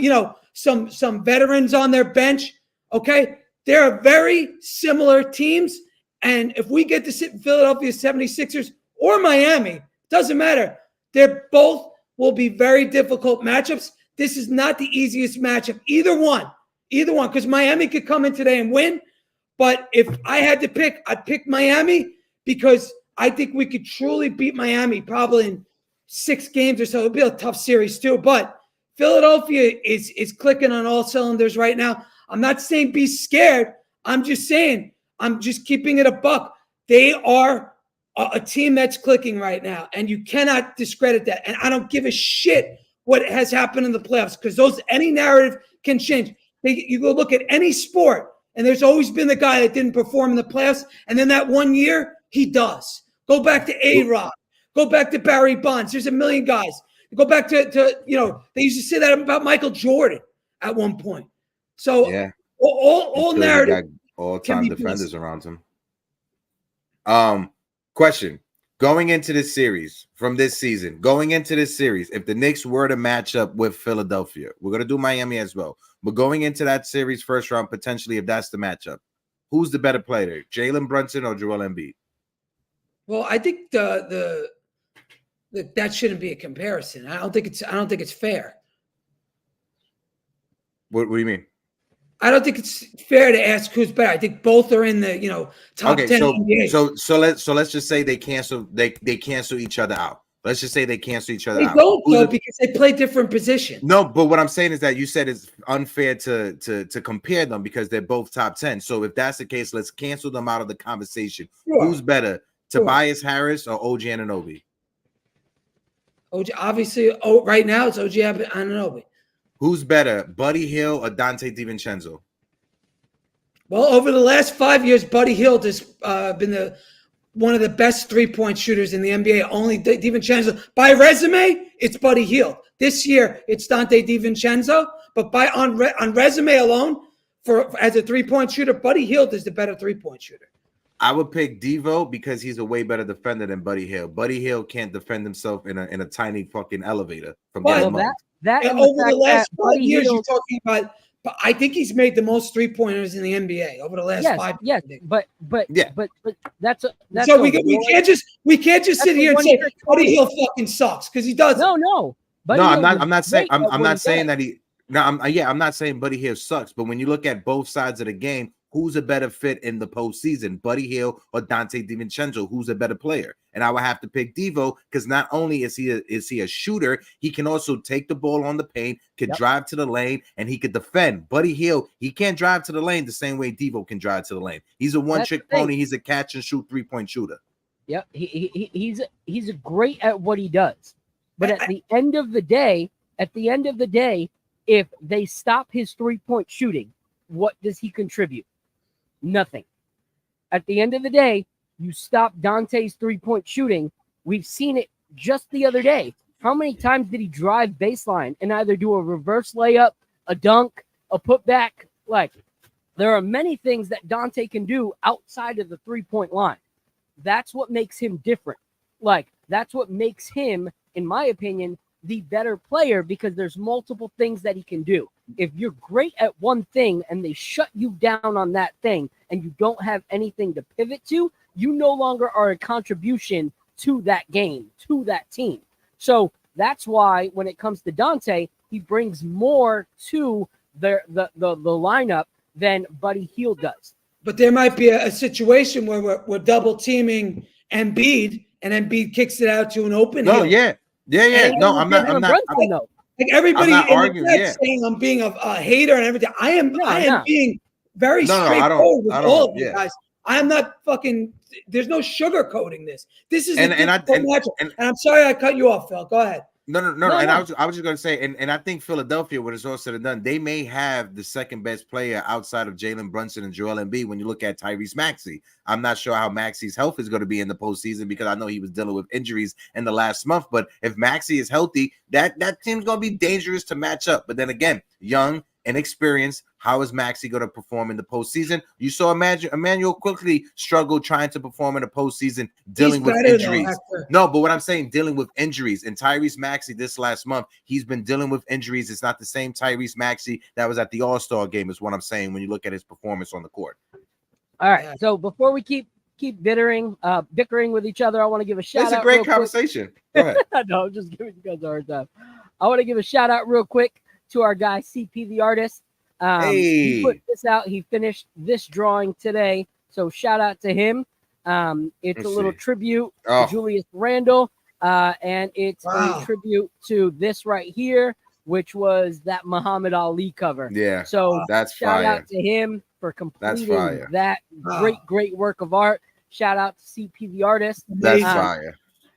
some veterans on their bench. Okay. They're very similar teams. And if we get to sit in Philadelphia 76ers or Miami, doesn't matter. They're both will be very difficult matchups. This is not the easiest matchup. Either one, because Miami could come in today and win. But if I had to pick, I'd pick Miami because I think we could truly beat Miami probably in 6 games or so. It'll be a tough series too. But Philadelphia is clicking on all cylinders right now. I'm not saying be scared. I'm just saying, I'm just keeping it a buck. They are a team that's clicking right now, and you cannot discredit that. And I don't give a shit what has happened in the playoffs because any narrative can change. You go look at any sport, and there's always been the guy that didn't perform in the playoffs, and then that one year, he does. Go back to A-Rod. Go back to Barry Bonds. There's a million guys. Go back to they used to say that about Michael Jordan at one point. So yeah, all narrative. All-time defenders around him. Question. Going into this series, if the Knicks were to match up with Philadelphia, we're going to do Miami as well. But going into that series first round, potentially, if that's the matchup, who's the better player, Jalen Brunson or Joel Embiid? Well, I think that shouldn't be a comparison. I don't think it's fair. What do you mean? I don't think it's fair to ask who's better. I think both are in the top 10 NBA. So let's just say they cancel each other out. Let's just say they cancel each other out. They don't though because they play different positions. No, but what I'm saying is that you said it's unfair to compare them because they're both top 10. So if that's the case, let's cancel them out of the conversation. Sure. Who's better, Tobias Harris or OG Anunoby? OG, obviously, right now it's OG Anunoby. Who's better, Buddy Hield or Dante DiVincenzo? Well, over the last 5 years, Buddy Hield has been one of the best three-point shooters in the NBA. Only DiVincenzo. By resume, it's Buddy Hield. This year, it's Dante DiVincenzo. But on resume alone, as a three-point shooter, Buddy Hield is the better three-point shooter. I would pick Devo because he's a way better defender than Buddy Hield. Buddy Hield can't defend himself in a tiny fucking elevator from getting mugged. That over the last 5 years, you're talking about. But I think he's made the most 3-pointers in the NBA over the last 5 years. Yes, but that's so we can't just sit here and say Buddy Hield fucking sucks because he doesn't. No. I'm not saying Buddy Hield sucks, but when you look at both sides of the game, who's a better fit in the postseason, Buddy Hield or Dante DiVincenzo? Who's a better player? And I would have to pick Devo because not only is he a shooter, he can also take the ball on the paint, drive to the lane, and he could defend. Buddy Hield, he can't drive to the lane the same way Devo can drive to the lane. He's a one-trick pony. He's a catch and shoot 3-point shooter. Yep, he's great at what he does. But at the end of the day, If they stop his 3-point shooting, what does he contribute? Nothing. At the end of the day, you stop Dante's 3-point shooting. We've seen it just the other day. How many times did he drive baseline and either do a reverse layup, a dunk, a putback? Like, there are many things that Dante can do outside of the 3-point line. That's what makes him different. Like, that's what makes him, in my opinion, the better player, because there's multiple things that he can do. If you're great at one thing and they shut you down on that thing and you don't have anything to pivot to, you no longer are a contribution to that game, to that team. So that's why when it comes to Dante, he brings more to the lineup than Buddy Hield does. But there might be a situation where we're double teaming Embiid, and Embiid kicks it out to an open. No, Hield. yeah. No, I'm not. Like everybody not in arguing, the chat saying I'm being a hater and everything. I am being very straightforward with all of you guys. I am not fucking. There's no sugarcoating this. This is and I'm sorry I cut you off, Phil. Go ahead. No. And I was just going to say, and I think Philadelphia, when it's all said and done, they may have the second best player outside of Jalen Brunson and Joel Embiid when you look at Tyrese Maxey. I'm not sure how Maxey's health is going to be in the postseason, because I know he was dealing with injuries in the last month. But if Maxey is healthy, that team's going to be dangerous to match up. But then again, young, inexperienced, how is Maxey going to perform in the postseason? You saw Emmanuel quickly struggle trying to perform in the postseason, dealing with injuries. No, but what I'm saying, dealing with injuries. And Tyrese Maxey this last month, he's been dealing with injuries. It's not the same Tyrese Maxey that was at the All-Star game, is what I'm saying when you look at his performance on the court. All right. So before we keep bickering with each other, I want to give a shout out. It's a great conversation. Go ahead. No, I'm just giving you guys a hard time. I want to give a shout out real quick to our guy CP the artist. He put this out. He finished this drawing today, so shout out to him. It's a little tribute to Julius Randle, and it's a tribute to this right here, which was that Muhammad Ali cover. Yeah, so that's shout fire. out to him for completing that great work of art. Shout out to CP the artist. That's fire.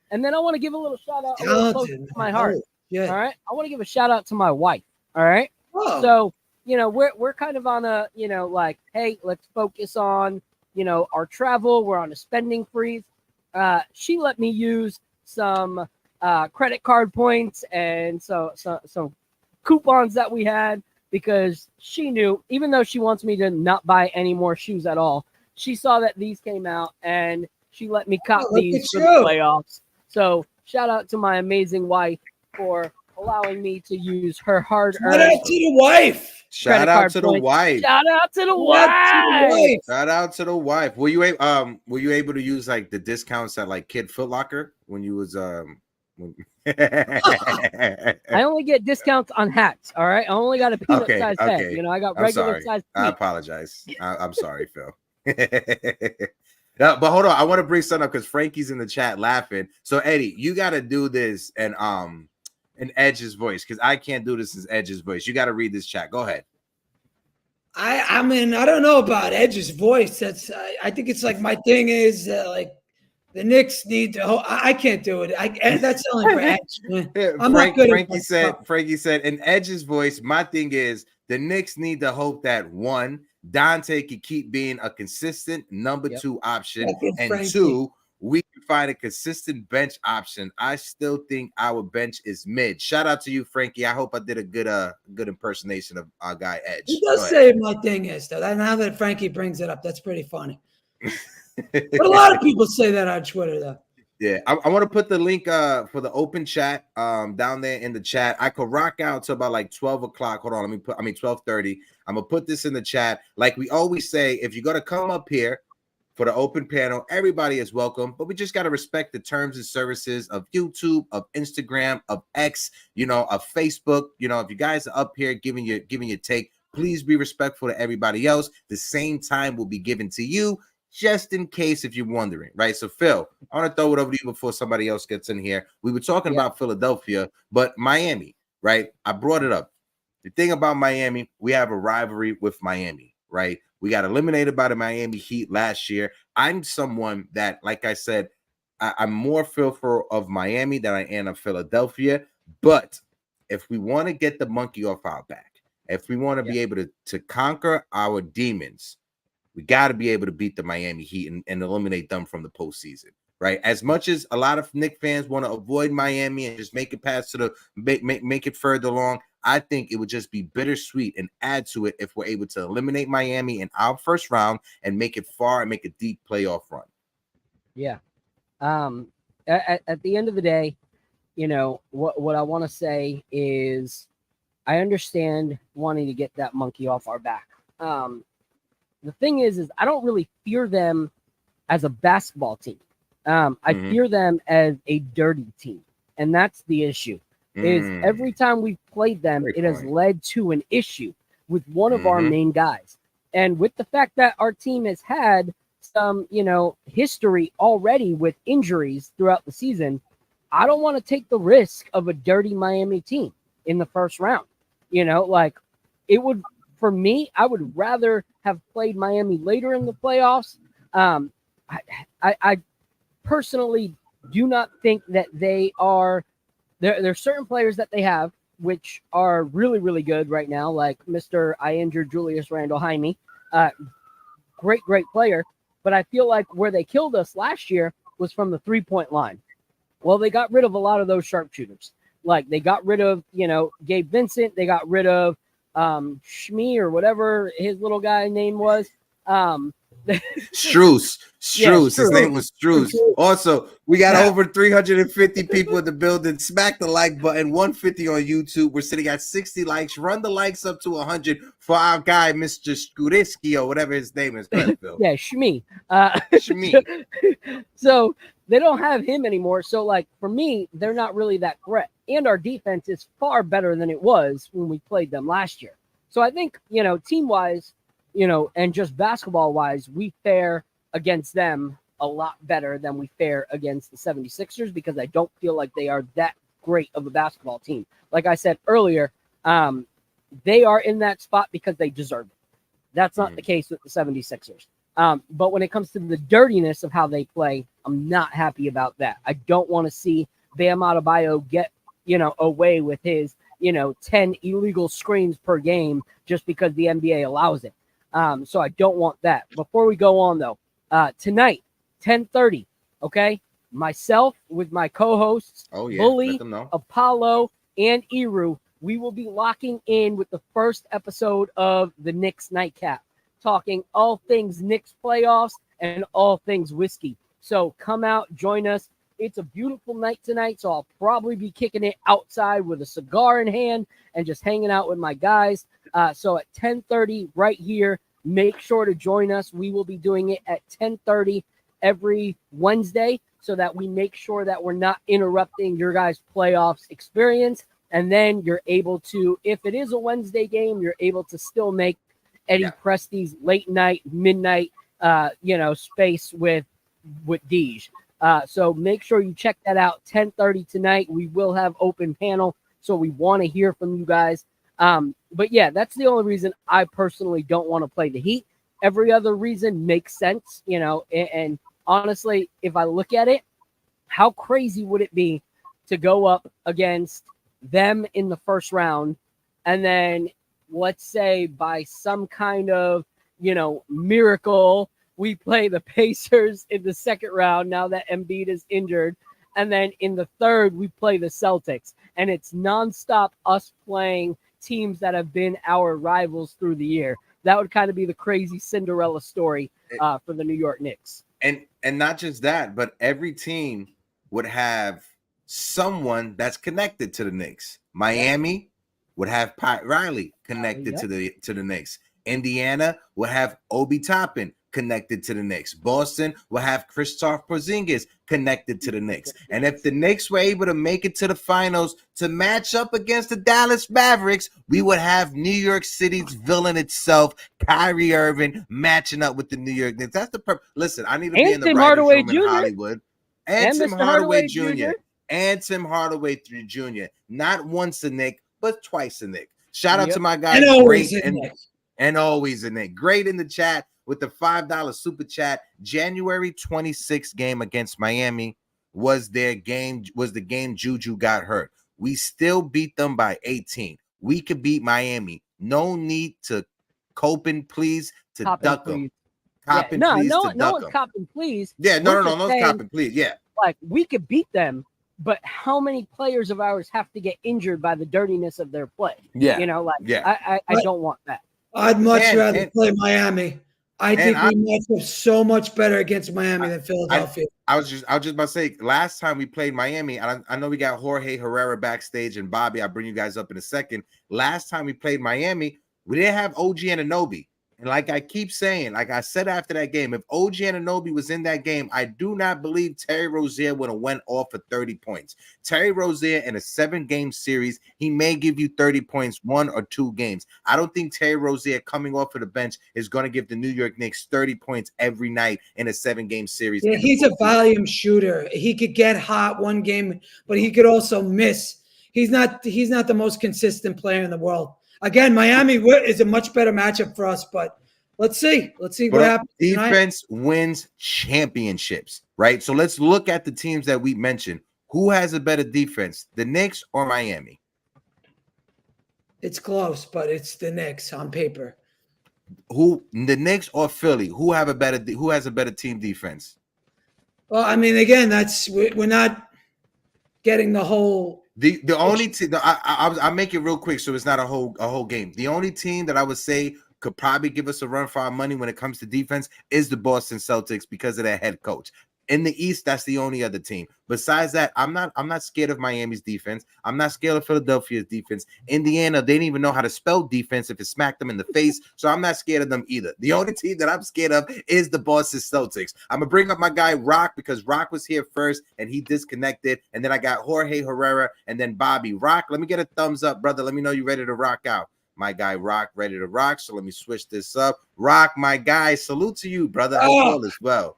And then I want to give a little shout out to my heart. Yeah. All right. I want to give a shout out to my wife. All right. Oh. So, we're kind of on a, like, hey, let's focus on, our travel. We're on a spending freeze. She let me use some credit card points and some coupons that we had, because she knew, even though she wants me to not buy any more shoes at all, she saw that these came out and she let me cop these for the playoffs. So shout out to my amazing wife for allowing me to use her hard-earned. Shout out to the wife. Shout out to the wife. Shout out to the wife. Shout out to the wife. Were you able to use like the discounts at like Kid Foot Locker when you was I only get discounts on hats. All right, I only got a peanut size hat. I got regular size. I apologize. I'm sorry, Phil. No, but hold on. I want to bring something up because Frankie's in the chat laughing. So Eddie, you got to do this and in Edge's voice, because I can't do this in Edge's voice. You got to read this chat. Go ahead. I mean, I don't know about Edge's voice. That's I think it's like my thing is like the Knicks need to. I can't do it. That's only for Edge. I'm not good. Frankie said in Edge's voice, my thing is the Knicks need to hope that one, Dante can keep being a consistent number two option, and two, we can find a consistent bench option. I still think our bench is mid. Shout out to you, Frankie. I hope I did a good impersonation of our guy Edge. He does say my thing is though. Now that Frankie brings it up, that's pretty funny. But a lot of people say that on Twitter though. Yeah, I want to put the link for the open chat down there in the chat. I could rock out to about like 12 o'clock. Hold on, 12:30. I'm gonna put this in the chat. Like we always say, if you're gonna come up here for the open panel, everybody is welcome, but we just got to respect the terms and services of YouTube, of Instagram, of X, of Facebook. If you guys are up here giving your take, please be respectful to everybody else. The same time will be given to you, just in case if you're wondering, right? So Phil, I want to throw it over to you before somebody else gets in here. We were talking about Philadelphia, but Miami, right? I brought it up. The thing about Miami, we have a rivalry with Miami, right? We got eliminated by the Miami Heat last year. I'm someone that, like I said, I'm more fearful of Miami than I am of Philadelphia. But if we want to get the monkey off our back, if we want to be able to conquer our demons, we got to be able to beat the Miami Heat and eliminate them from the postseason, right? As much as a lot of Knicks fans want to avoid Miami and just make it past to the make it further along, I think it would just be bittersweet and add to it if we're able to eliminate Miami in our first round and make it far and make a deep playoff run. Yeah. At the end of the day, you know, what I want to say is I understand wanting to get that monkey off our back. The thing is I don't really fear them as a basketball team. I fear them as a dirty team. And that's the issue. Is every time we've played them, it has led to an issue with one of our main guys. And with the fact that our team has had some, you know, history already with injuries throughout the season, I don't want to take the risk of a dirty Miami team in the first round. You know, like it would, for me, I would rather have played Miami later in the playoffs. I personally do not think that they are. There are certain players that they have which are really, really good right now, like Mr. I injured Julius Randle Jaime. Great player. But I feel like where they killed us last year was from the three-point line. Well, they got rid of a lot of those sharpshooters. Like they got rid of, you know, Gabe Vincent. They got rid of Shmee or whatever his little guy name was. Struce. His name was Struce. Also, we got over 350 people in the building. Smack the like button. 150 on YouTube. We're sitting at 60 likes. Run the likes up to 100 for our guy, Mr. Skuriski, or whatever his name is. Yeah, Shmee. Shmee. So they don't have him anymore. So, like, for me, they're not really that threat. And our defense is far better than it was when we played them last year. So I think, you know, team-wise, you know, and just basketball-wise, we fare against them a lot better than we fare against the 76ers because I don't feel like they are that great of a basketball team. Like I said earlier, they are in that spot because they deserve it. That's not the case with the 76ers. But when it comes to the dirtiness of how they play, I'm not happy about that. I don't want to see Bam Adebayo get, you know, away with his, you know, 10 illegal screens per game just because the NBA allows it. So I don't want that. Before we go on, though, tonight, 10:30, okay? Myself with my co-hosts, Bully, Apollo, and Eru, we will be locking in with the first episode of the Knicks Nightcap, talking all things Knicks playoffs and all things whiskey. So come out, join us. It's a beautiful night tonight, so I'll probably be kicking it outside with a cigar in hand and just hanging out with my guys. So at 10:30 right here, make sure to join us. We will be doing it at 10:30 every Wednesday so that we make sure that we're not interrupting your guys' playoffs experience. And then you're able to, if it is a Wednesday game, you're able to still make Eddie Presti's late night, midnight, space with Deej. So make sure you check that out. 10:30 tonight. We will have open panel, so we want to hear from you guys. But yeah, that's the only reason I personally don't want to play the Heat. Every other reason makes sense, you know. And honestly, if I look at it, how crazy would it be to go up against them in the first round, and then let's say by some kind of, you know, miracle, we play the Pacers in the second round now that Embiid is injured. And then in the third, we play the Celtics. And it's nonstop us playing teams that have been our rivals through the year. That would kind of be the crazy Cinderella story for the New York Knicks. And not just that, but every team would have someone that's connected to the Knicks. Miami would have Pat Riley connected to the Knicks. Indiana would have Obi Toppin connected to the Knicks. Boston will have Kristaps Porzingis connected to the Knicks. And if the Knicks were able to make it to the finals to match up against the Dallas Mavericks, we would have New York City's villain itself, Kyrie Irving, matching up with the New York Knicks. That's the purpose. Listen, I need to be in the writer's room in Hollywood. And Tim Hardaway Jr. And Tim Hardaway Jr. Not once a Knick, but twice a Knick. Shout out to my guy, and always a Knick. And always a Knick. Great in the chat with the $5 super chat. January 26th game against Miami was the game Juju got hurt. We still beat them by 18. We could beat Miami. No need to coping, please, to duck them. Copping, please, to duck no one's them. copping, please. Yeah, no, copping, please. Yeah. Like, we could beat them, but how many players of ours have to get injured by the dirtiness of their play? Yeah. You know, like, yeah. I don't want that. I'd much rather play Miami. I think we match up so much better against Miami than Philadelphia. I was just about to say, last time we played Miami, I know we got Jorge Herrera backstage and Bobby. I'll bring you guys up in a second. Last time we played Miami, we didn't have OG Anunoby. And like I keep saying, like I said after that game, if OG Anunoby was in that game, I do not believe Terry Rozier would have went off for 30 points. Terry Rozier in a 7-game series, he may give you 30 points 1 or 2 games. I don't think Terry Rozier coming off of the bench is going to give the New York Knicks 30 points every night in a 7-game series. Yeah, he's a volume shooter. He could get hot one game, but he could also miss. He's not the most consistent player in the world. Again, Miami is a much better matchup for us, but let's see. Let's see what happens. Defense wins championships, right? So let's look at the teams that we mentioned. Who has a better defense, the Knicks or Miami? It's close, but it's the Knicks on paper. Who, the Knicks or Philly? Who has a better team defense? Well, I mean, again, we're not getting the whole. The only team I'll make it real quick so it's not a whole game. The only team that I would say could probably give us a run for our money when it comes to defense is the Boston Celtics because of their head coach. In the East, that's the only other team. Besides that, I'm not scared of Miami's defense. I'm not scared of Philadelphia's defense. Indiana, they didn't even know how to spell defense if it smacked them in the face, so I'm not scared of them either. The only team that I'm scared of is the Boston Celtics. I'm going to bring up my guy Rock because Rock was here first and he disconnected, and then I got Jorge Herrera and then Bobby. Rock, let me get a thumbs up, brother. Let me know you're ready to rock out. My guy Rock ready to rock, so let me switch this up. Rock, my guy, salute to you, brother. Hope all is well.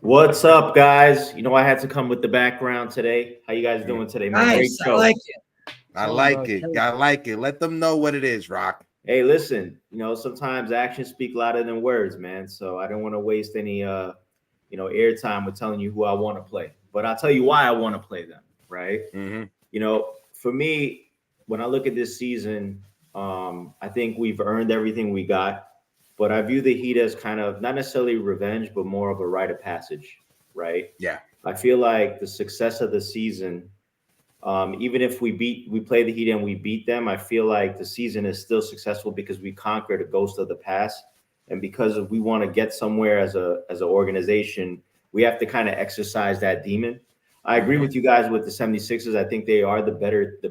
What's up, guys? You know, I had to come with the background today. How you guys doing today, man? Nice. Great show. I like it. Let them know what it is, Rock. Hey, listen, you know, sometimes actions speak louder than words, man. So I don't want to waste any airtime with telling you who I want to play. But I'll tell you why I want to play them, right? Mm-hmm. You know, for me, when I look at this season, I think we've earned everything we got. But I view the Heat as kind of not necessarily revenge, but more of a rite of passage, right? Yeah. I feel like the success of the season, even if we play the Heat and we beat them, I feel like the season is still successful because we conquered a ghost of the past. And because we want to get somewhere as an organization, we have to kind of exercise that demon. I agree with you guys with the 76ers. I think they are the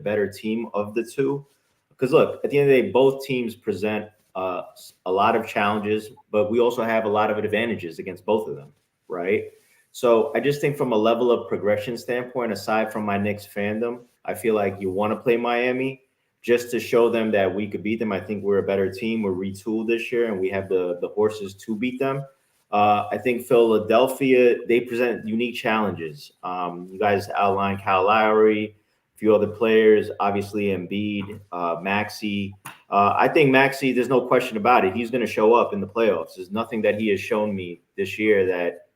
better team of the two. Because look, at the end of the day, both teams present a lot of challenges, but we also have a lot of advantages against both of them, right? So I just think from a level of progression standpoint, aside from my Knicks fandom, I feel like you want to play Miami just to show them that we could beat them. I think we're a better team. We're retooled this year, and we have the horses to beat them. I think Philadelphia, they present unique challenges. You guys outlined Kyle Lowry, a few other players, obviously Embiid, Maxey. I think Maxey, there's no question about it. He's going to show up in the playoffs. There's nothing that he has shown me this year that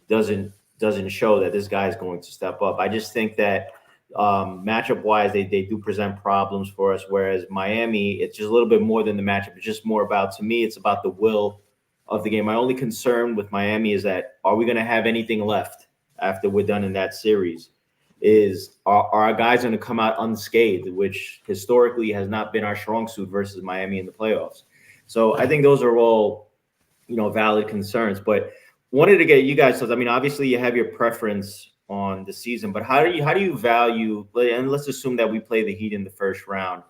doesn't show that this guy is going to step up. I just think that matchup wise, they do present problems for us. Whereas Miami, it's just a little bit more than the matchup. It's just more about, to me, it's about the will of the game. My only concern with Miami is that, are we going to have anything left after we're done in that series? Are our guys going to come out unscathed, which historically has not been our strong suit versus Miami in the playoffs. So I think those are all, valid concerns. But wanted to get you guys, so I mean, obviously you have your preference on the season, but how do you value, and let's assume that we play the Heat in the first round.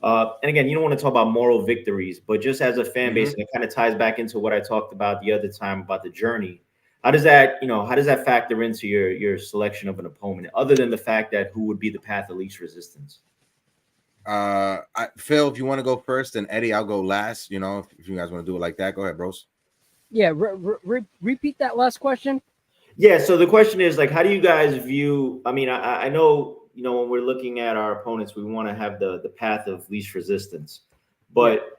And again, you don't want to talk about moral victories, but just as a fan base, and it kind of ties back into what I talked about the other time about the journey. How does that factor into your selection of an opponent, other than the fact that who would be the path of least resistance? Phil, if you want to go first, and Eddie, I'll go last. If you guys want to do it like that, go ahead, bros. Yeah, repeat that last question. Yeah, so the question is, like, how do you guys view? I mean, I know, when we're looking at our opponents, we want to have the path of least resistance, but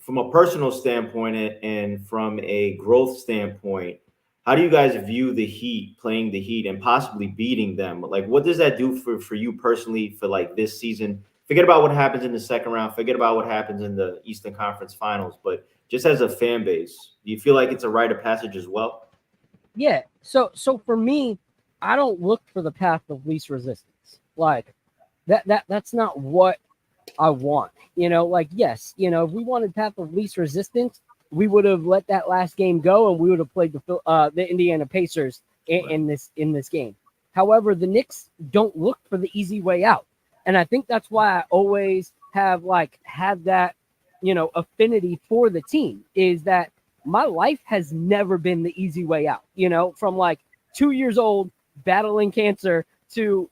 from a personal standpoint and from a growth standpoint, How do you guys view the Heat, playing the Heat and possibly beating them? Like, what does that do for you personally for like this season? Forget about what happens in the second round. Forget about what happens in the Eastern Conference Finals. But just as a fan base, do you feel like it's a rite of passage as well? Yeah. So for me, I don't look for the path of least resistance. Like that's not what I want. Like, yes, if we wanted path of least resistance, we would have let that last game go and we would have played the Indiana Pacers in this game. However, the Knicks don't look for the easy way out. And I think that's why I always have had that, affinity for the team, is that my life has never been the easy way out, from 2 years old battling cancer to,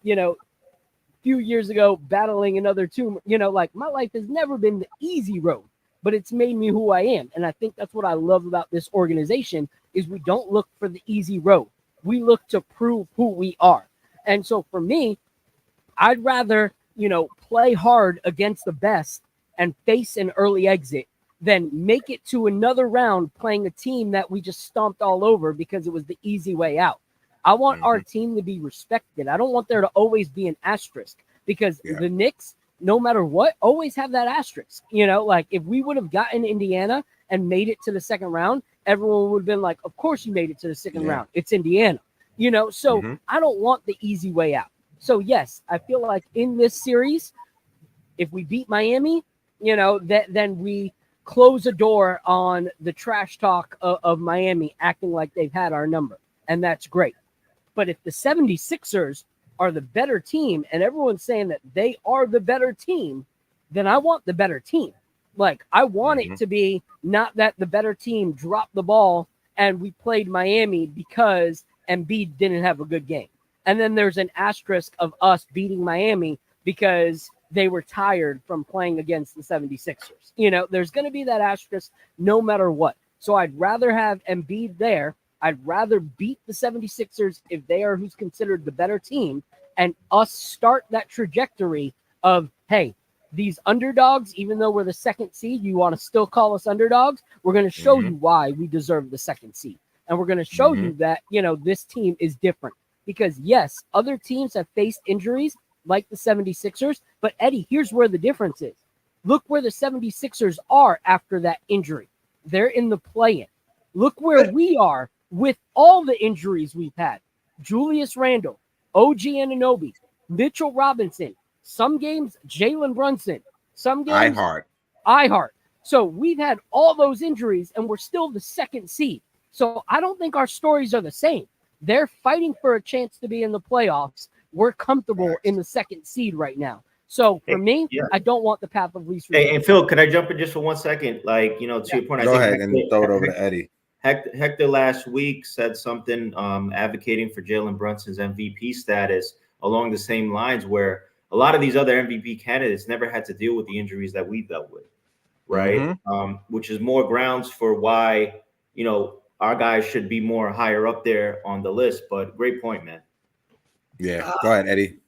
few years ago battling another tumor. My life has never been the easy road, but it's made me who I am. And I think that's what I love about this organization is we don't look for the easy road. We look to prove who we are. And so for me, I'd rather, play hard against the best and face an early exit than make it to another round playing a team that we just stomped all over because it was the easy way out. I want our team to be respected. I don't want there to always be an asterisk because the Knicks, no matter what, always have that asterisk. If we would have gotten Indiana and made it to the second round, everyone would have been like, of course you made it to the second round. It's Indiana. So I don't want the easy way out. So, yes, I feel like in this series, if we beat Miami, then we close a door on the trash talk of Miami acting like they've had our number. And that's great. But if the 76ers are the better team and everyone's saying that they are the better team, then I want the better team. I want it to be not that the better team dropped the ball and we played Miami because Embiid didn't have a good game. And then there's an asterisk of us beating Miami because they were tired from playing against the 76ers. There's going to be that asterisk no matter what. So I'd rather have Embiid there. I'd rather beat the 76ers if they are who's considered the better team and us start that trajectory of, hey, these underdogs, even though we're the second seed, you want to still call us underdogs? We're going to show you why we deserve the second seed. And we're going to show you that, this team is different. Because, yes, other teams have faced injuries like the 76ers. But, Eddie, here's where the difference is. Look where the 76ers are after that injury. They're in the play-in. Look where we are with all the injuries we've had. Julius Randle, OG Anunoby, Mitchell Robinson, some games Jalen Brunson, some games iHeart. So we've had all those injuries, and we're still the second seed. So I don't think our stories are the same. They're fighting for a chance to be in the playoffs. We're comfortable in the second seed right now. So for me, I don't want the path of least resistance. Hey, and Phil, could I jump in just for 1 second? To your point, Go ahead and throw it over to Eddie. Hector last week said something advocating for Jalen Brunson's MVP status along the same lines where a lot of these other MVP candidates never had to deal with the injuries that we dealt with, right? Which is more grounds for why, our guys should be more higher up there on the list. But great point, man. Yeah, go ahead, Eddie.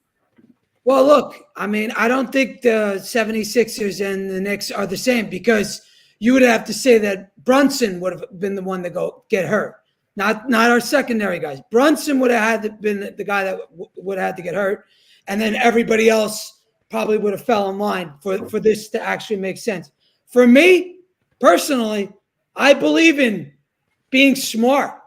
Well, look, I don't think the 76ers and the Knicks are the same because you would have to say that Brunson would have been the one to get hurt, not our secondary guys. Brunson would have had to been the guy that would have had to get hurt, and then everybody else probably would have fell in line for this to actually make sense. For me, personally, I believe in being smart.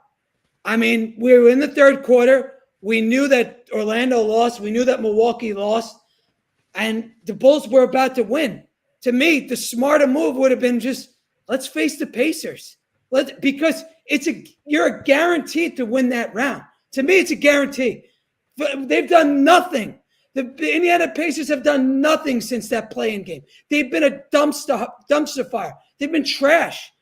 We were in the third quarter. We knew that Orlando lost. We knew that Milwaukee lost. And the Bulls were about to win. To me, the smarter move would have been just, let's face the Pacers. Because you're guaranteed to win that round. To me, it's a guarantee. They've done nothing. The Indiana Pacers have done nothing since that play-in game. They've been a dumpster fire. They've been trash.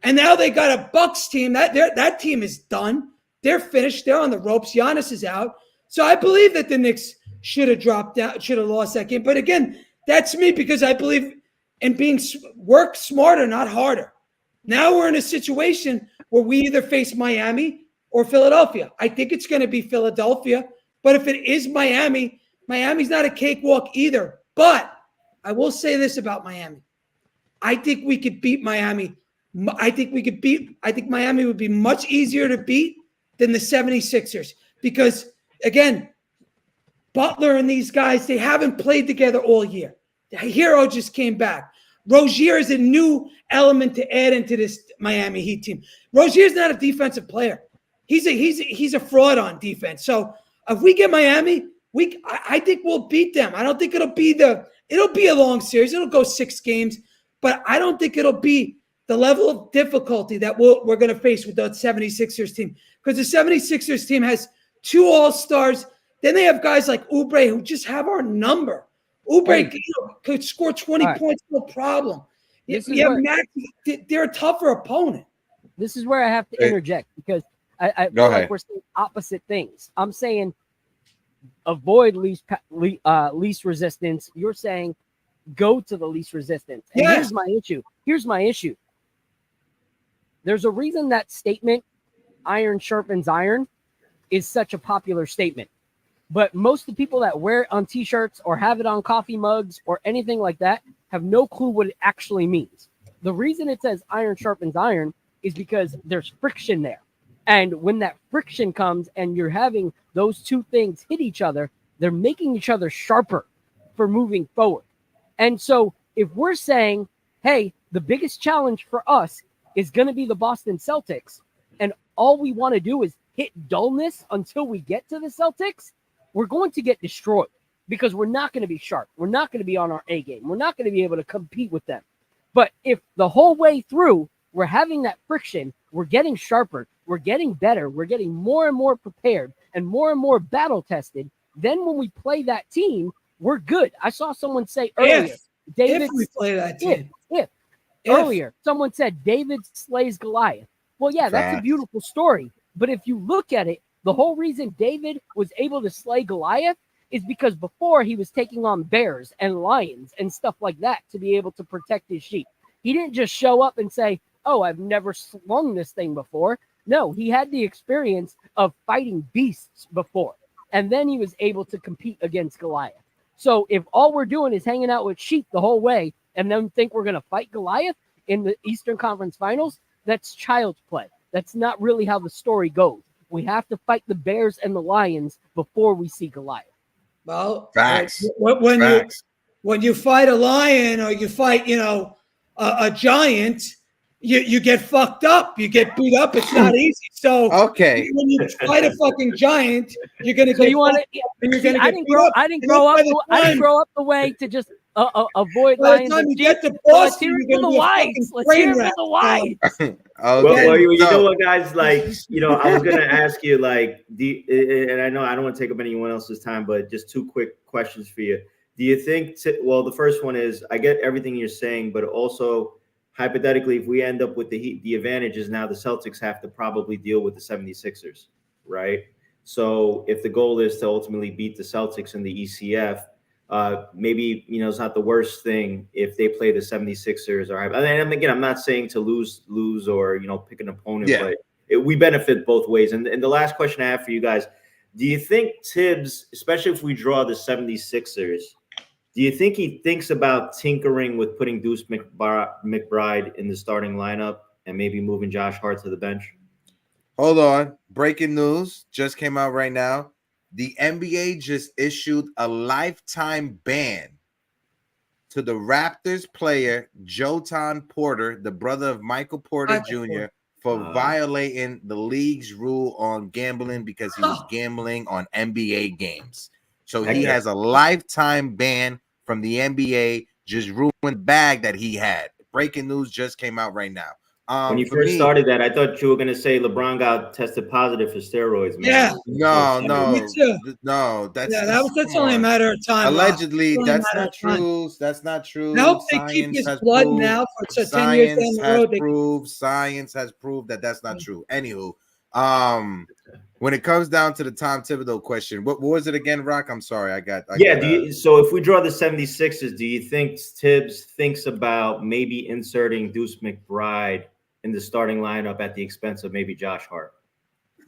And now they got a Bucks team. That team is done. They're finished. They're on the ropes. Giannis is out. So I believe that the Knicks should have dropped out, should have lost that game. But again, that's me because I believe in being work smarter, not harder. Now we're in a situation where we either face Miami or Philadelphia. I think it's going to be Philadelphia. But if it is Miami, Miami's not a cakewalk either. But I will say this about Miami. I think we could beat Miami. I think Miami would be much easier to beat than the 76ers because, again, Butler and these guys, they haven't played together all year. Hero just came back. Rozier is a new element to add into this Miami Heat team. Rozier's not a defensive player. He's a fraud on defense. So if we get Miami, I think we'll beat them. I don't think it'll be a long series. It'll go 6 games, but I don't think it'll be the level of difficulty that we're going to face with the 76ers team, because the 76ers team has 2 all-stars. Then they have guys like Oubre who just have our number. Oubre could score 20 points, no problem. They're a tougher opponent. This is where I have to interject because I feel like we're saying opposite things. I'm saying avoid least resistance. You're saying go to the least resistance. And here's my issue. There's a reason that statement, iron sharpens iron, is such a popular statement. But most of the people that wear it on T-shirts or have it on coffee mugs or anything like that have no clue what it actually means. The reason it says iron sharpens iron is because there's friction there. And when that friction comes and you're having those 2 things hit each other, they're making each other sharper for moving forward. And so if we're saying, hey, the biggest challenge for us is going to be the Boston Celtics, and all we want to do is hit dullness until we get to the Celtics, we're going to get destroyed because we're not going to be sharp. We're not going to be on our A game. We're not going to be able to compete with them. But if the whole way through we're having that friction, we're getting sharper, we're getting better, we're getting more and more prepared and more battle tested, then when we play that team, we're good. I saw someone say earlier, if we play that team. Earlier, someone said David slays Goliath. Well, yeah, that's a beautiful story. But if you look at it, the whole reason David was able to slay Goliath is because before he was taking on bears and lions and stuff like that to be able to protect his sheep. He didn't just show up and say, oh, I've never slung this thing before. No, he had the experience of fighting beasts before. And then he was able to compete against Goliath. So if all we're doing is hanging out with sheep the whole way and then think we're going to fight Goliath in the Eastern Conference Finals, that's child's play. That's not really how the story goes. We have to fight the bears and the lions before we see Goliath. Well, facts. When you fight a lion or you fight, a giant, you get fucked up. You get beat up. It's not easy. So when you fight a fucking giant, you're gonna get. I didn't grow up the way to just avoid lions. By the time you get to Boston, let's hear it for the lions. Let's hear it for the lions. Well, you know what, guys? Like, I was gonna ask you, like, and I know I don't want to take up anyone else's time, but just 2 quick questions for you. Do you think? Well, the first one is, I get everything you're saying, but also hypothetically, if we end up with the Heat, the advantage is now the Celtics have to probably deal with the 76ers, right? So if the goal is to ultimately beat the Celtics in the ECF, maybe, it's not the worst thing if they play the 76ers. And again, I'm not saying to lose or, pick an opponent, but we benefit both ways. And the last question I have for you guys, do you think Tibs, especially if we draw the 76ers, do you think he thinks about tinkering with putting Deuce McBride in the starting lineup and maybe moving Josh Hart to the bench? Hold on. Breaking news just came out right now. The NBA just issued a lifetime ban to the Raptors player Jotan Porter, the brother of Michael Porter Jr., for violating the league's rule on gambling because he was gambling on NBA games. So he has a lifetime ban from the NBA, just ruined the bag that he had. Breaking news just came out right now. When you first started that, I thought you were going to say LeBron got tested positive for steroids, man. Yeah. No. That's only a matter of time. Allegedly, that's not true. That's not true. I hope they keep his blood now for 10 years down the road. Science has proved that that's not true. Anywho, when it comes down to the Tom Thibodeau question, what was it again, Rock? I'm sorry, so if we draw the 76ers, do you think Tibbs thinks about maybe inserting Deuce McBride in the starting lineup at the expense of maybe Josh Hart?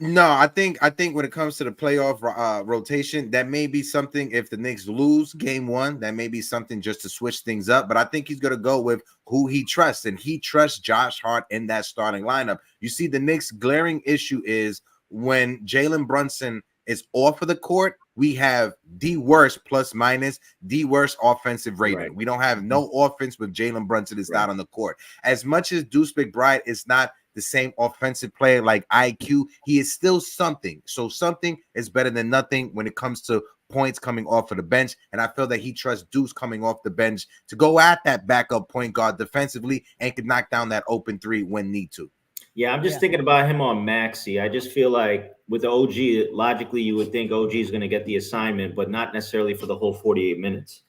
No, I think when it comes to the playoff rotation, that may be something. If the Knicks lose game 1, that may be something just to switch things up. But I think he's going to go with who he trusts, and he trusts Josh Hart in that starting lineup. You see, the Knicks' glaring issue is when Jalen Brunson is off of the court, we have the worst plus minus, the worst offensive rating. Right. We don't have no offense when Jalen Brunson is not on the court. As much as Deuce McBride is not the same offensive player like IQ, he is still something. So something is better than nothing when it comes to points coming off of the bench. And I feel that he trusts Deuce coming off the bench to go at that backup point guard defensively and could knock down that open three when need to. Yeah, I'm just thinking about him on Maxey. I just feel like with OG, logically, you would think OG is going to get the assignment, but not necessarily for the whole 48 minutes,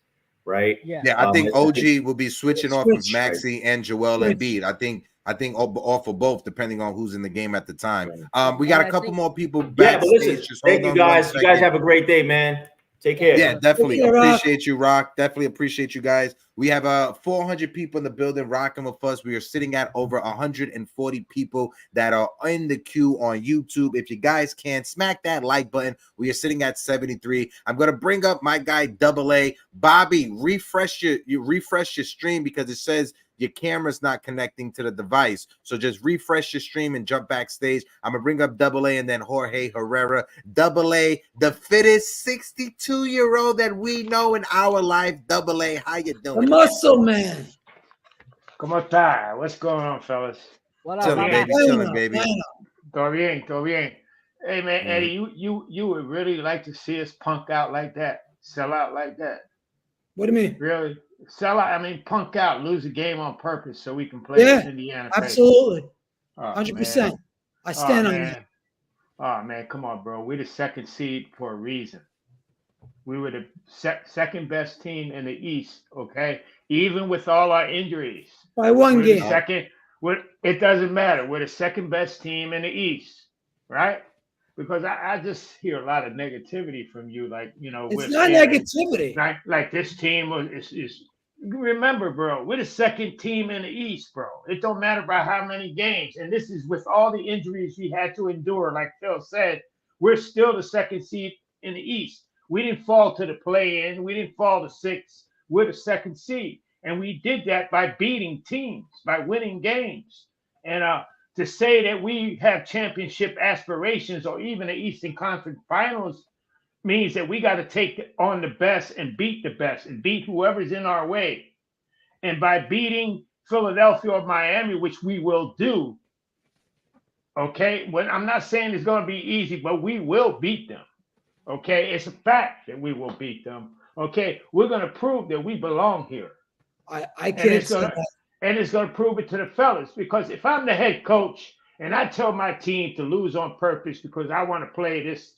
right? Yeah, I think OG will be switching off of Maxey and Joel Embiid. I think off of both, depending on who's in the game at the time. We got a couple more people backstage. Yeah, but listen, thank you guys. You guys have a great day, man. Take care. Yeah, definitely appreciate you, Rock. Definitely appreciate you guys. We have 400 people in the building rocking with us. We are sitting at over 140 people that are in the queue on YouTube. If you guys can smack that like button, we are sitting at 73. I'm gonna bring up my guy Double A. Bobby, refresh your stream because it says your camera's not connecting to the device. So just refresh your stream and jump backstage. I'm going to bring up Double A and then Jorge Herrera. Double A, the fittest 62-year-old that we know in our life. Double A, how you doing? The muscle man. ¿Cómo está? What's going on, fellas? What up, Chilling, baby. Chilling, baby. Todo bien, todo bien. Hey, man, Eddie, you would really like to see us punk out like that, sell out like that. What do you mean? Really? Sell out, I mean, punk out, lose a game on purpose so we can play this Indiana. Absolutely. 100%. I stand on that. Oh, man, come on, bro. We're the second seed for a reason. We were the second best team in the East, okay? Even with all our injuries. By one game. It doesn't matter. We're the second best team in the East, right? Because I just hear a lot of negativity from you, like, you know. It's not negativity. Like this team is remember, bro, we're the second team in the East, bro. It don't matter about how many games. And this is with all the injuries we had to endure. Like Phil said, we're still the second seed in the East. We didn't fall to the play-in. We didn't fall to 6. We're the second seed. And we did that by beating teams, by winning games. And to say that we have championship aspirations or even the Eastern Conference Finals means that we got to take on the best and beat the best and beat whoever's in our way. And by beating Philadelphia or Miami, which we will do, okay? Well, I'm not saying it's going to be easy, but we will beat them, okay? It's a fact that we will beat them, okay? We're going to prove that we belong here. I can't say that. And it's going to prove it to the fellas, because if I'm the head coach and I tell my team to lose on purpose because I want to play this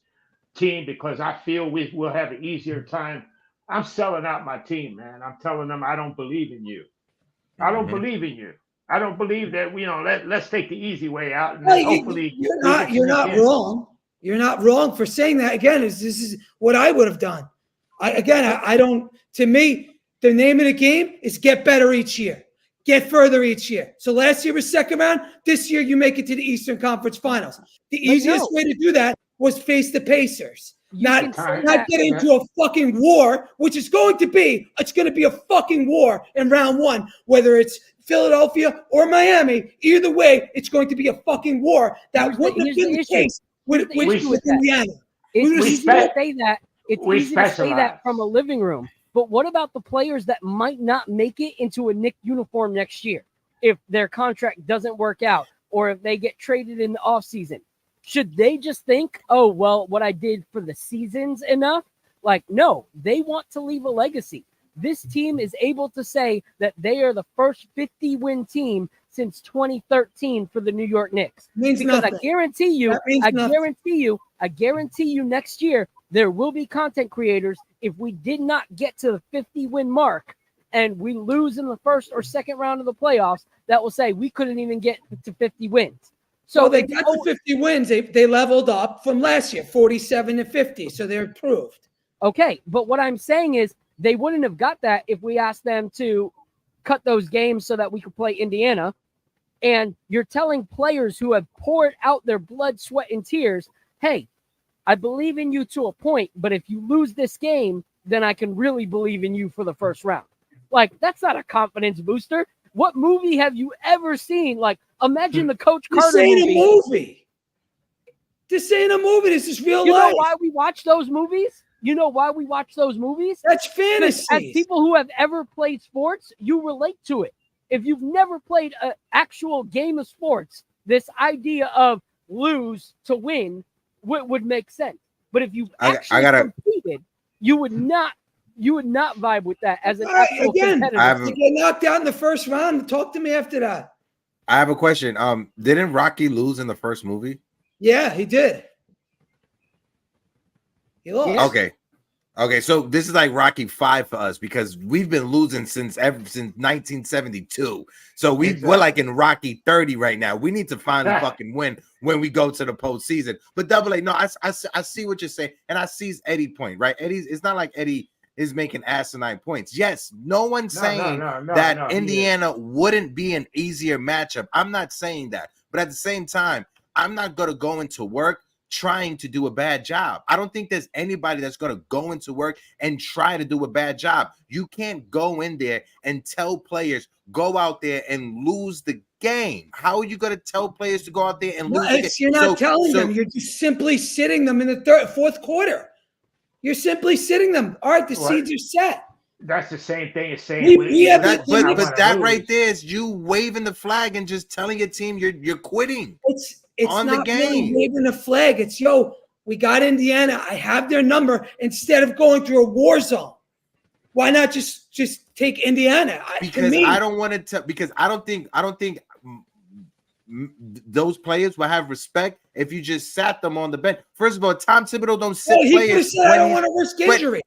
team because I feel we will have an easier time, I'm selling out my team, man. I'm telling them I don't believe in you. I don't believe in you. I don't believe that, you know, let's take the easy way out. And then hopefully you're not wrong. You're not wrong for saying that. Again, this is what I would have done. I don't, to me, the name of the game is get better each year. Get further each year. So last year was second round. This year you make it to the Eastern Conference Finals. The easiest way to do that was face the Pacers. Not get into a fucking war, which is going to be a fucking war in round 1, whether it's Philadelphia or Miami. Either way, it's going to be a fucking war. That wouldn't have been the case with Indiana. It's easy to say that. It's easy to say that from a living room. But what about the players that might not make it into a Knicks uniform next year if their contract doesn't work out or if they get traded in the offseason? Should they just think, oh, well, what I did for the season's enough? Like, no, they want to leave a legacy. This team is able to say that they are the first 50-win team since 2013 for the New York Knicks. Because I guarantee you next year there will be content creators. If we did not get to the 50-win mark and we lose in the first or second round of the playoffs, that will say we couldn't even get to 50 wins. So they got to 50 wins. They leveled up from last year, 47 to 50. So they're improved. Okay, but what I'm saying is they wouldn't have got that if we asked them to cut those games so that we could play Indiana. And you're telling players who have poured out their blood, sweat, and tears, hey, I believe in you to a point, but if you lose this game, then I can really believe in you for the first round. Like, that's not a confidence booster. What movie have you ever seen? Like, imagine the Coach Carter movie. This ain't a movie. This is real You life. know why we watch those movies? You know why we watch those movies? That's Because fantasy. as people who have ever played sports, you relate to it. If you've never played an actual game of sports, this idea of lose to win would make sense. But if you've actually competed, you would not vibe with that as an actual competitor. To get knocked out in the first round, talk to me after that. I have a question. Didn't Rocky lose in the first movie? Yeah, he did. He lost. Okay. So this is like Rocky 5 for us because we've been losing since 1972. So we're like in Rocky 30 right now. We need to finally fucking win when we go to the postseason. But Double A, no, I see what you're saying, and I see Eddie's point, right? It's not like Eddie is making asinine points. Yes, no one's saying that Indiana wouldn't be an easier matchup. I'm not saying that, but at the same time, I'm not gonna go into work trying to do a bad job. I don't think there's anybody that's going to go into work and try to do a bad job. You can't go in there and tell players, go out there and lose the game. How are you going to tell players to go out there and lose the game? You're not telling them. You're just simply sitting them in the fourth quarter. You're simply sitting them. All right, the seeds are set. That's the same thing as saying. But that right there is you waving the flag and just telling your team you're quitting. It's on not the game. Really waving a flag. It's, we got Indiana. I have their number. Instead of going through a war zone, why not just take Indiana? Because I don't want to. Because I don't think those players will have respect if you just sat them on the bench. First of all, Tom Thibodeau don't sit players. I don't want to risk injury.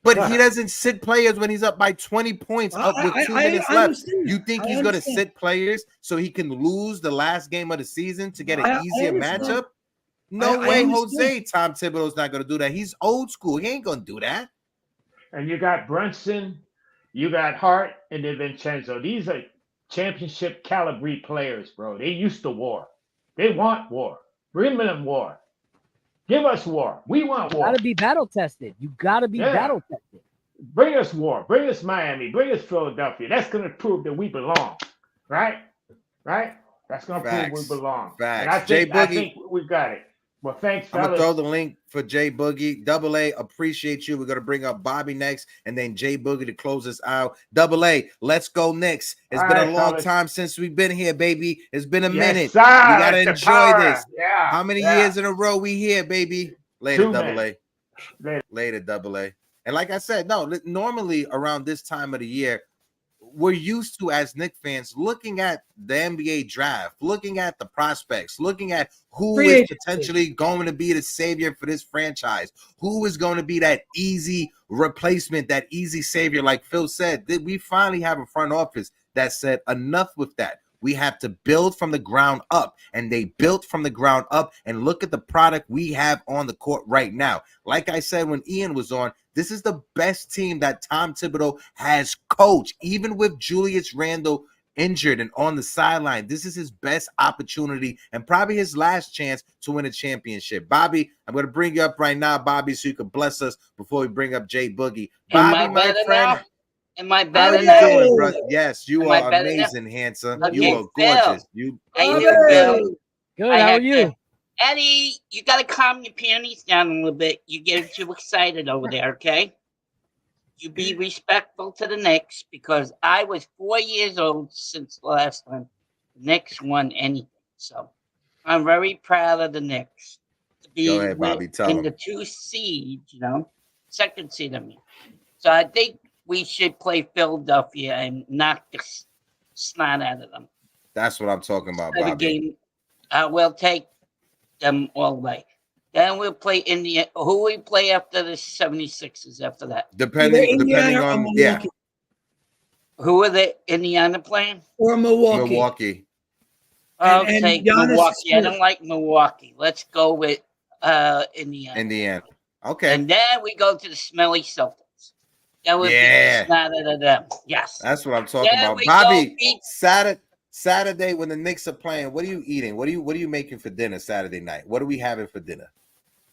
But he doesn't sit players when he's up by 20 points up with 2 minutes left. You think he's going to sit players so he can lose the last game of the season to get an easier matchup? No way, Jose. Tom Thibodeau's not going to do that. He's old school. He ain't going to do that. And you got Brunson, you got Hart, and DiVincenzo. These are championship caliber players, bro. They used to war. They want war. Bring them war. Give us war. We want war. You gotta be battle tested. You gotta be battle tested. Bring us war. Bring us Miami. Bring us Philadelphia. That's gonna prove that we belong. Right? That's gonna prove we belong. Facts. And I think we got it. Well, thanks, fellas. I'm gonna throw the link for Jay Boogie. Double A, appreciate you. We're gonna bring up Bobby next, and then Jay Boogie to close us out. Double A, let's go Knicks. It's been a long time since we've been here, baby. It's been a minute. Sir, we gotta enjoy this. Yeah. How many years in a row we here, baby? Later, Double A. Later, Double A. And like I said, normally around this time of the year, we're used to, as Knicks fans, looking at the NBA draft, looking at the prospects, looking at who is potentially going to be the savior for this franchise, who is going to be that easy replacement, that easy savior. Like Phil said, we finally have a front office that said enough with that. We have to build from the ground up, and they built from the ground up, and look at the product we have on the court right now. Like I said when Ian was on, this is the best team that Tom Thibodeau has coached, even with Julius Randle injured and on the sideline. This is his best opportunity and probably his last chance to win a championship. Bobby, I'm going to bring you up right now, Bobby, so you can bless us before we bring up Jay Boogie. Bobby, my friend. Am I better now? Yes, you are amazing, handsome. Okay, you are gorgeous. Good. How are you? Eddie, you got to calm your panties down a little bit. You get too excited over there, okay? You be respectful to the Knicks, because I was 4 years old since the last time the Knicks won anything. So I'm very proud of the Knicks to be Go ahead, Bobby, tell in them. the 2 seed, second seed, I mean. So I think we should play Philadelphia and knock the snot out of them. That's what I'm talking about, Bobby. We'll take them all the way. Then we'll play Indiana. Who we play after the 76ers after that? Depending on, yeah. Who are the Indiana playing? Or Milwaukee. I'll take Milwaukee. I don't like Milwaukee. Let's go with Indiana. Okay. And then we go to the smelly Celtics. That would be snot out of them. Yes. That's what I'm talking about. Bobby, Saturday when the Knicks are playing, what are you eating? What are you making for dinner Saturday night? What are we having for dinner?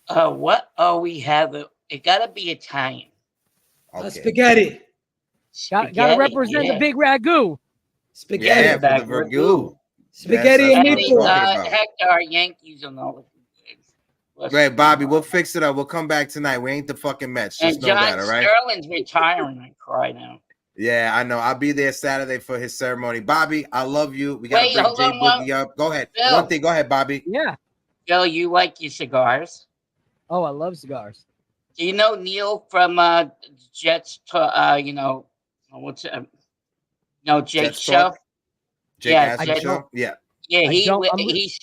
What are we having? It gotta be Italian. Okay. Spaghetti. Gotta represent the big ragu. Spaghetti. Yeah, for the ragu. Spaghetti and meatballs. Hector, Yankees and all. Right, Bobby, we'll fix it up. We'll come back tonight. We ain't the fucking Mets. Just And know John that, all right? Sterling's retiring. I cry now. Yeah, I know. I'll be there Saturday for his ceremony. Bobby, I love you. We got to bring hold Jay on, Boogie up. Go ahead. Bill. One thing. Go ahead, Bobby. Yeah. Joe, you like your cigars? Oh, I love cigars. Do you know Neil from Jets? What's Jake's Jets show? Talk? Jake Yeah, Ashley Jets. show? Yeah. Yeah, I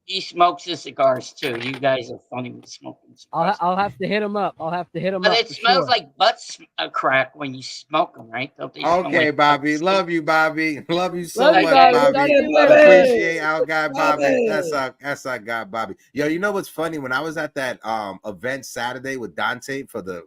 he smokes the cigars too. You guys are funny with smoking cigars. I'll have to hit him up. But it smells like butt crack when you smoke them, right? Don't they smell Okay, like Bobby. butt Love you, Bobby. Love you so Love you, much, Bobby. Bobby. Love you, Bobby. Appreciate our guy, Bobby. Bobby. That's our guy, Bobby. Yo, you know what's funny? When I was at that event Saturday with Dante for the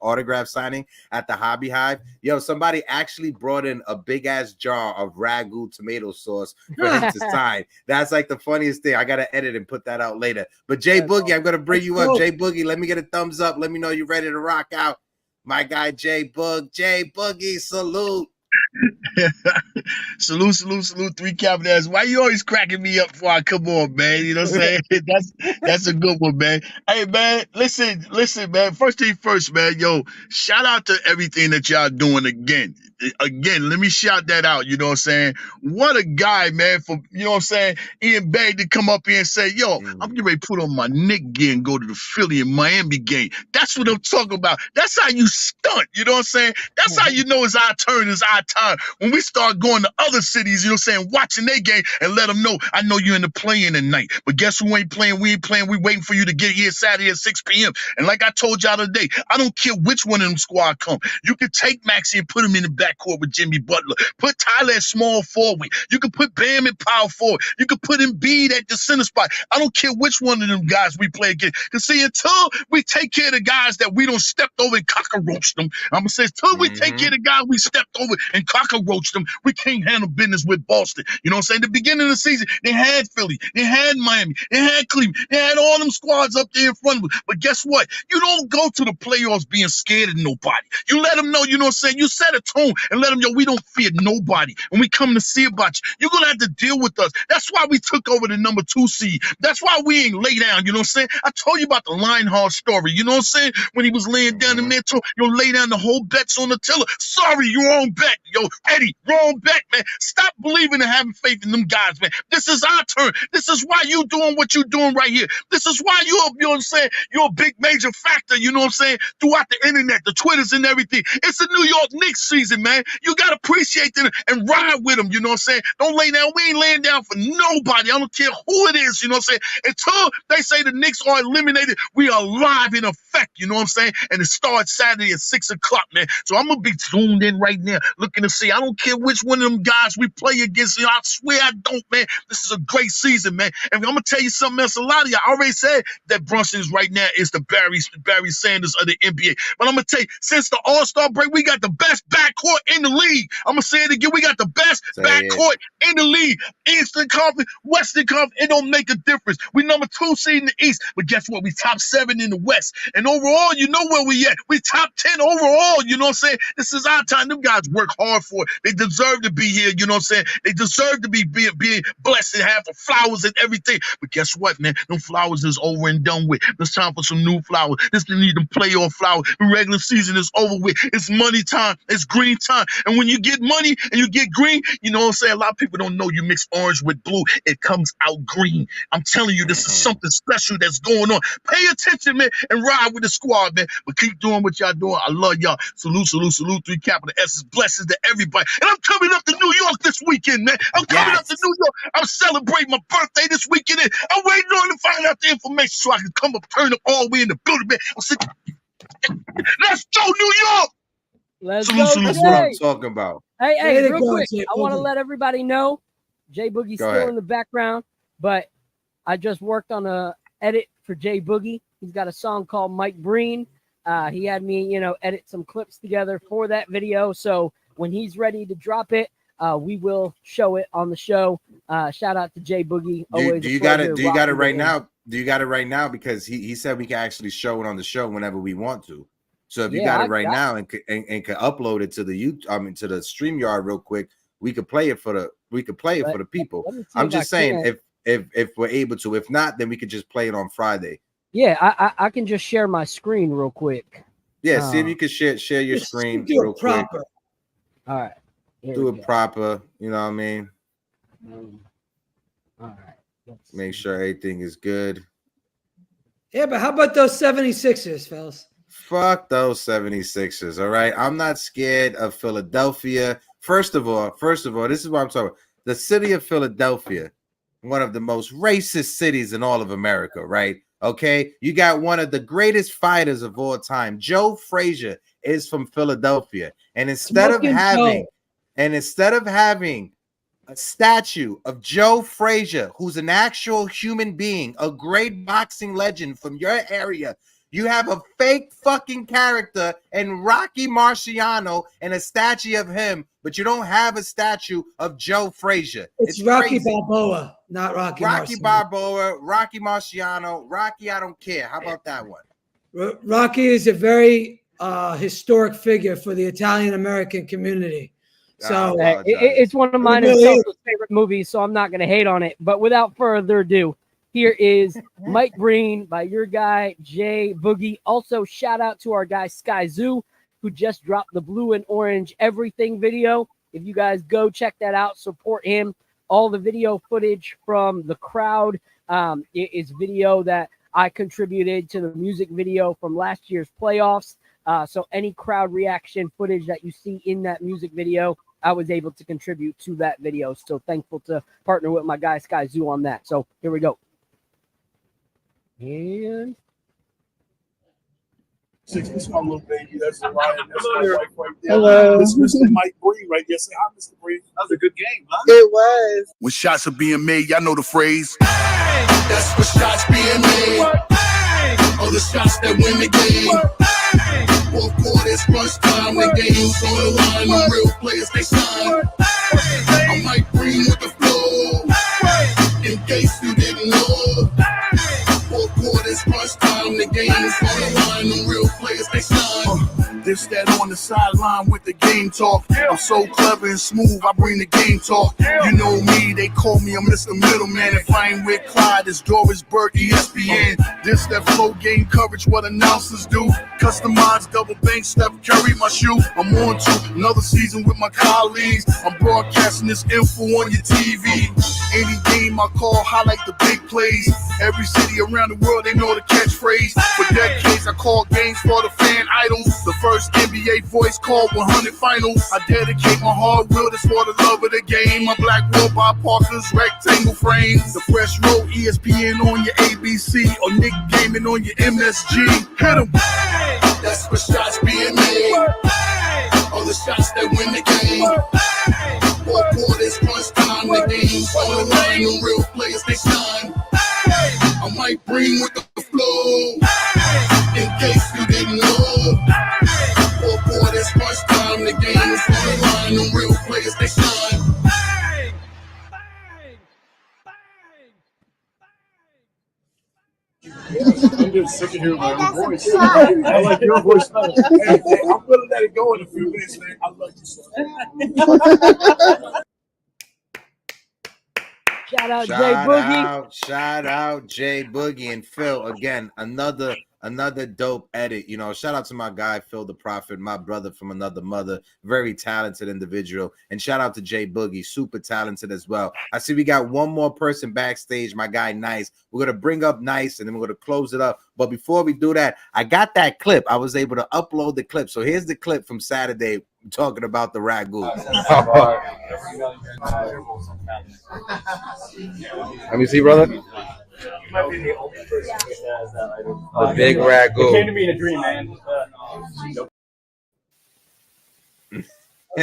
autograph signing at the Hobby Hive, yo, somebody actually brought in a big ass jar of ragu tomato sauce for him to sign. That's like the funniest thing. I gotta edit and put that out later. But Jay Boogie, I'm gonna bring you up. Jay Boogie, let me get a thumbs up. Let me know you're ready to rock out. My guy Jay Boogie, salute. salute, 3 capital. Why you always cracking me up before I come on, man? You know what I'm saying? That's a good one, man. Hey, man, listen, man. First thing first, man. Yo, shout out to everything that y'all doing again. Let me shout that out. You know what I'm saying? What a guy, man. For you know what I'm saying? Ian Bay to come up here and say, yo, I'm getting ready to put on my Knicks gear and go to the Philly and Miami game. That's what I'm talking about. That's how you stunt. You know what I'm saying? That's how you know it's our turn, it's our time. When we start going to other cities, you know what I'm saying, watching their game and let them know, I know you're in the play-in tonight. But guess who ain't playing? We ain't playing. We waiting for you to get here Saturday at 6 p.m. And like I told y'all today, I don't care which one of them squad come. You can take Maxey and put him in the backcourt with Jimmy Butler. Put Tyler at small forward. You can put Bam at power forward. You can put Embiid at the center spot. I don't care which one of them guys we play against. Because see, until we take care of the guys that we don't step over and cockroach them, I'm going to say, until we take care of the guys we stepped over and cockroach them, we can't handle business with Boston. You know what I'm saying? The beginning of the season, they had Philly, they had Miami, they had Cleveland, they had all them squads up there in front of us. But guess what? You don't go to the playoffs being scared of nobody. You let them know, you know what I'm saying? You set a tone and let them know we don't fear nobody. When we come to see about you, you're going to have to deal with us. That's why we took over the number 2 seed. That's why we ain't lay down, you know what I'm saying? I told you about the Lionheart story, you know what I'm saying? When he was laying down the man told you'll lay down the whole bets on the tiller. Sorry, you wrong bet. Yo, Eddie, wrong bet, man. Stop believing and having faith in them guys, man. This is our turn. This is why you doing what you're doing right here. This is why you know what I'm saying? You're a big major factor, you know what I'm saying? Throughout the internet, the Twitters and everything. It's the New York Knicks season, man. You got to appreciate them and ride with them, you know what I'm saying? Don't lay down. We ain't laying down for nobody. I don't care who it is, you know what I'm saying? Until they say the Knicks are eliminated, we are live in effect, you know what I'm saying? And it starts Saturday at 6 o'clock, man. So I'm going to be tuned in right now, looking to see. I don't care which one of them guys we play against. You know, I swear I don't, man. This is a great season, man. And I'm going to tell you something else. A lot of y'all already said that Brunson is right now is the Barry Sanders of the NBA. But I'm going to tell you, since the All-Star break, we got the best backcourt in the league. I'm going to say it again. We got the best backcourt in the league. Eastern Conference, Western Conference, it don't make a difference. We number 2 seed in the East. But guess what? We top 7 in the West. And overall, you know where we at. We top 10 overall. You know what I'm saying? This is our time. Them guys work hard for it. They deserve to be here. You know what I'm saying? They deserve to be being blessed and have flowers and everything. But guess what, man? Them flowers is over and done with. It's time for some new flowers. This need them playoff flowers. The regular season is over with. It's money time. It's green time. And when you get money and you get green, you know what I'm saying? A lot of people don't know you mix orange with blue. It comes out green. I'm telling you, this is something special that's going on. Pay attention, man, and ride with the squad, man. But keep doing what y'all doing. I love y'all. Salute, 3 capital S's. Blessings to everybody. And I'm coming up to New York this weekend, man. I'm coming up to New York. I'm celebrating my birthday this weekend. I'm waiting on to find out the information so I can come up, turn up all the way in the building, man. Let's go, New York. Let's salute, go. salute. That's what I'm talking about. Hey, real quick. I want to let everybody know Jay Boogie's still in the background, but I just worked on a edit for Jay Boogie. He's got a song called Mike Breen. He had me, edit some clips together for that video. So when he's ready to drop it, we will show it on the show. Shout out to Jay Boogie. Do you got it right now? Do you got it right now? Because he said we can actually show it on the show whenever we want to. So if you got it right now and can upload it to the to the StreamYard real quick, we could play it for the people. I'm just saying, if we're able to. If not, then we could just play it on Friday. Yeah, I can just share my screen real quick. Yeah, see if you can share your screen do real it proper. quick. All right. Do it proper. You know what I mean? All right. Make sure everything is good. Yeah, but how about those 76ers, fellas? Fuck those 76ers, all right? I'm not scared of Philadelphia. First of all, this is what I'm talking about. The city of Philadelphia, one of the most racist cities in all of America, right? Okay? You got one of the greatest fighters of all time. Joe Frazier is from Philadelphia. And instead of having a statue of Joe Frazier, who's an actual human being, a great boxing legend from your area, you have a fake fucking character and Rocky Marciano and a statue of him, but you don't have a statue of Joe Frazier. It's Rocky Balboa, not Rocky Balboa, Rocky Marciano, Rocky, I don't care. How about that one? Rocky is a very historic figure for the Italian-American community. So it's one of mine and Celso's favorite movies, so I'm not going to hate on it. But without further ado, here is Mike Breen by your guy, Jay Boogie. Also, shout out to our guy, Sky Zoo, who just dropped the blue and orange everything video. If you guys go check that out, support him. All the video footage from the crowd is video that I contributed to the music video from last year's playoffs. So any crowd reaction footage that you see in that music video, I was able to contribute to that video. So thankful to partner with my guy, Sky Zoo, on that. So here we go. And This is my little baby. That's Ryan. That's my wife right there. Hello. This is Mr. Mike Bree right there. Say hi, Mr. Bree. That was a good game, huh? It was. When shots are being made, y'all know the phrase. That's what shots being made. All the shots that win the game. Fourth quarter's crunch time. The game's on the line. The real players, they shine. I'm Mike Bree with the flow. In case you didn't know. Fourth quarter's crunch time. The game's on the line. The real players, they shine. This, that on the sideline with the game talk. I'm so clever and smooth, I bring the game talk. You know me, they call me a Mr. Middleman. If I ain't with Clyde, it's Doris Burke, ESPN. This, that flow game coverage, what announcers do. Customized double bank, Steph Curry, my shoe. I'm on to another season with my colleagues. I'm broadcasting this info on your TV. Any game I call, highlight the big plays. Every city around the world, they know the catchphrase. For decades, I call games for the fan idols. The first NBA voice called 100 finals. I dedicate my hard will, that's for the love of the game. My black will by Parker's rectangle frames. The fresh row, ESPN on your ABC. Or Nick Gaming on your MSG. Hit 'em. That's what shots being made. All the shots that win the game. Fourth quarter's crunch time. The game's on the line. The real players, they shine. I might bring with the flow. In case you didn't know. Fourth quarter's crunch time. The game's on the line. The real players, they shine. I'm just sick of hearing my own voice. I like your voice better. Hey, I'm gonna let it go in a few minutes, man. I love you, son. Shout out Jay Boogie. Shout out Jay Boogie and Phil. Again, another dope edit. You know, shout out to my guy Phil the Prophet, my brother from another mother, very talented individual. And shout out to Jay Boogie, super talented as well. I see we got one more person backstage, my guy Nice. We're gonna bring up Nice and then we're gonna close it up. But before we do that, I got that clip. I was able to upload the clip. So here's the clip from Saturday talking about the ragu. Let me see, brother. You might be the only person who has that item. The big ragu. It came to me in a dream, man.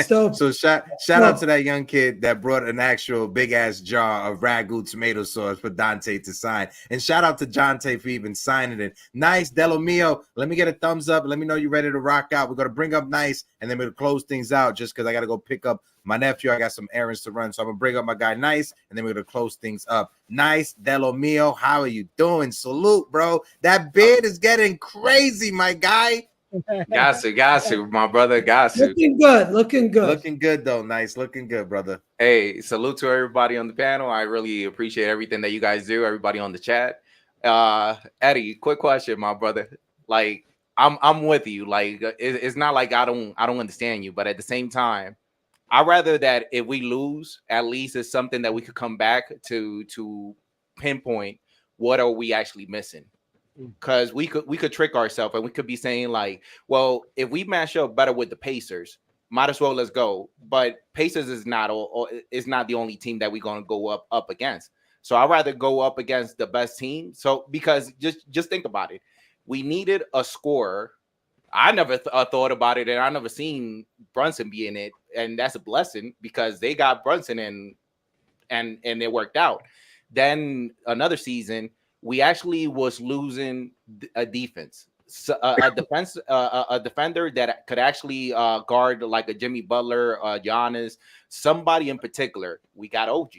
So shout out to that young kid that brought an actual big ass jar of ragu tomato sauce for Dante to sign, and shout out to Jonte for even signing it. Nice, Delo Mio. Let me get a thumbs up. Let me know you're ready to rock out. We're gonna bring up Nice, and then we're gonna close things out just because I gotta go pick up my nephew. I got some errands to run, so I'm gonna bring up my guy Nice, and then we're gonna close things up. Nice, Delo Mio. How are you doing? Salute, bro. That beard is getting crazy, my guy. Got to, my brother. Got to. Looking good. Looking good, though. Nice. Looking good, brother. Hey, salute to everybody on the panel. I really appreciate everything that you guys do. Everybody on the chat. Eddie, quick question, my brother. Like, I'm with you. Like, it's not like I don't understand you, but at the same time, I'd rather that if we lose, at least it's something that we could come back to pinpoint what are we actually missing. Because we could trick ourselves and we could be saying like, well, if we match up better with the Pacers, might as well let's go. But Pacers is not the only team that we're gonna go up against. So I'd rather go up against the best team. So because just think about it, we needed a scorer. I never thought about it, and I never seen Brunson be in it, and that's a blessing because they got Brunson and it worked out. Then another season, we actually was losing a defense, so, a defender that could actually guard like a Jimmy Butler, Giannis, somebody in particular. We got OG,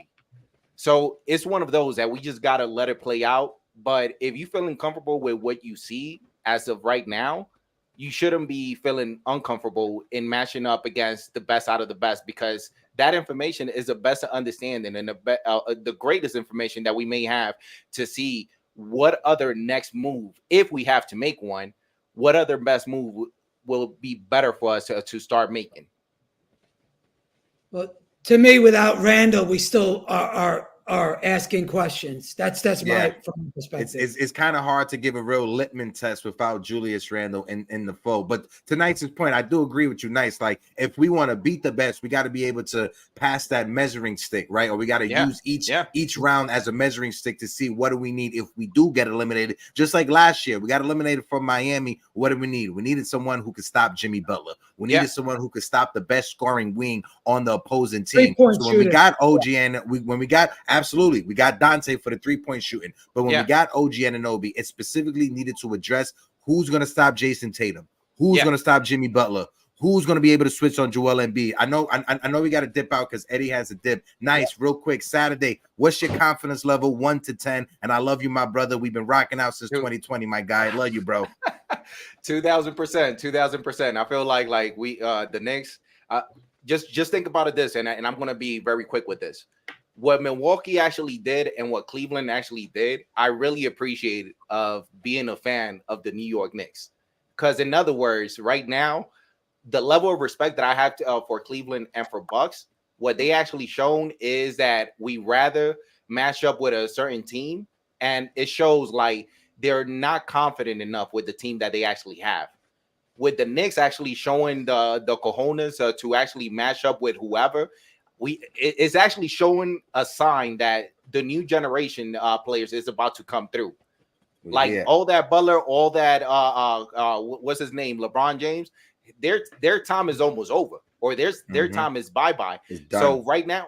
so it's one of those that we just gotta let it play out. But if you feeling comfortable with what you see as of right now, you shouldn't be feeling uncomfortable in matching up against the best out of the best, because that information is the best understanding and the greatest information that we may have to see what other next move, if we have to make one, what other best move will be better for us to start making. But to me, without Randall, we still are asking questions. That's my from my perspective. It's kind of hard to give a real litmus test without Julius Randle in the fold. But to Knight's point, I do agree with you, Nice. Like, if we want to beat the best, we got to be able to pass that measuring stick, right? Or we got to use each round as a measuring stick to see what do we need if we do get eliminated. Just like last year, we got eliminated from Miami. What do we need? We needed someone who could stop Jimmy Butler. We needed someone who could stop the best scoring wing on the opposing team. So when we got OG and when we got absolutely, we got Dante for the 3-point shooting. But when we got OG and Anunoby, it specifically needed to address who's going to stop Jason Tatum, who's going to stop Jimmy Butler, who's going to be able to switch on Joel Embiid. I know we got to dip out because Eddie has a dip. Nice, real quick. Saturday, what's your confidence level 1 to 10? And I love you, my brother. We've been rocking out since 2020, my guy. Love you, bro. 2000%. I feel like we the Knicks. Just think about it this, and I'm going to be very quick with this. What Milwaukee actually did and what Cleveland actually did, I really appreciate of being a fan of the New York Knicks. Because in other words, right now, the level of respect that I have for Cleveland and for Bucks, what they actually shown is that we rather match up with a certain team, and it shows like they're not confident enough with the team that they actually have. With the Knicks actually showing the cojones to actually match up with whoever, it's actually showing a sign that the new generation players is about to come through. Like all that Butler, all that what's his name, LeBron James, their time is almost over, or their time is bye-bye. So right now,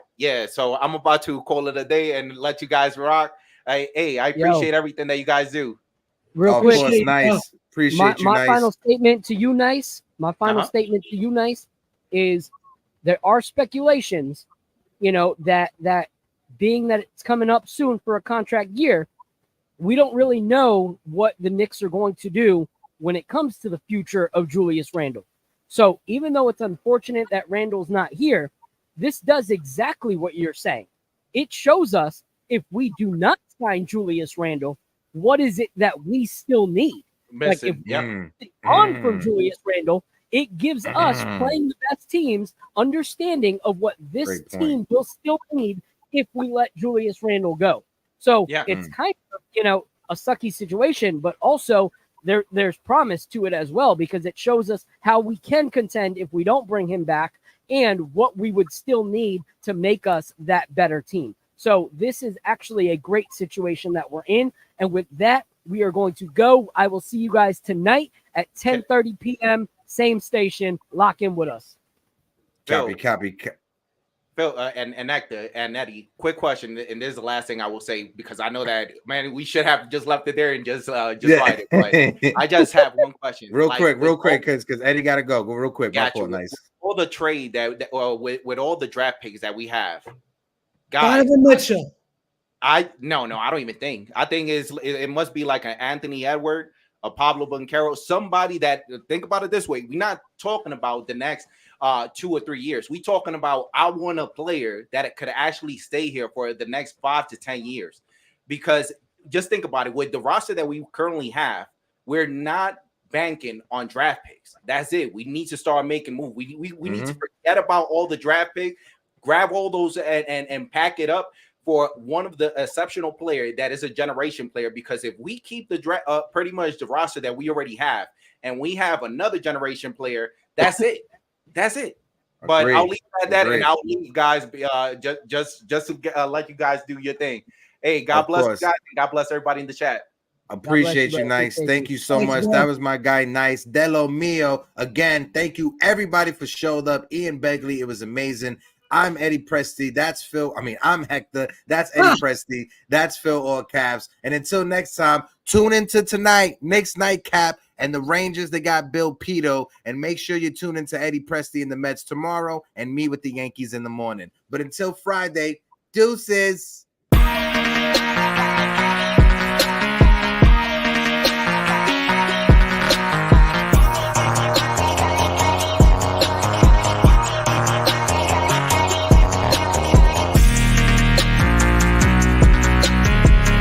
so I'm about to call it a day and let you guys rock. Hey, I appreciate everything that you guys do. Real quick, Nice. Appreciate you, my Nice. final statement to you, Nice. My final statement to you, Nice, is there are speculations, that being that it's coming up soon for a contract year, we don't really know what the Knicks are going to do when it comes to the future of Julius Randle. So even though it's unfortunate that Randle's not here, this does exactly what you're saying. It shows us if we do not sign Julius Randle, what is it that we still need? Like if we on from Julius Randle, it gives us playing the best teams understanding of what this team will still need if we let Julius Randle go. So it's kind of, a sucky situation, but also there's promise to it as well, because it shows us how we can contend if we don't bring him back and what we would still need to make us that better team. So this is actually a great situation that we're in. And with that, we are going to go. I will see you guys tonight at 10:30 p.m. Same station. Lock in with us. Copy. Phil and Hector and Eddie, quick question, and this is the last thing I will say, because I know that, man, we should have just left it there and just write it. But I just have one question, real quick, because Eddie got to go. Go real quick. Nice. All the trade with all the draft picks that we have, guys. Donovan Mitchell. I don't even think. I think it must be like an Anthony Edward, a Pablo Banchero, somebody that, think about it this way, we're not talking about the next 2 or 3 years. We're talking about, I want a player that could actually stay here for the next 5 to 10 years. Because just think about it, with the roster that we currently have, we're not banking on draft picks. That's it. We need to start making moves. We need to forget about all the draft picks, grab all those and pack it up for one of the exceptional player that is a generation player. Because if we keep the pretty much the roster that we already have, and we have another generation player, that's it. That's it. But I'll leave it at that, and I'll leave you guys just to let you guys do your thing. Hey, God bless you guys, and God bless everybody in the chat. Appreciate you, Nice. Thank you so much. That was my guy, Nice. Delo Mio. Again, thank you everybody for showing up. Ian Begley, it was amazing. I'm Eddie Presti. That's Phil. I'm Hector. That's Eddie Presti. That's Phil, all caps. And until next time, tune into tonight, Knicks Nightcap, and the Rangers, they got Bill Pito. And make sure you tune into Eddie Presti and the Mets tomorrow, and me with the Yankees in the morning. But until Friday, deuces.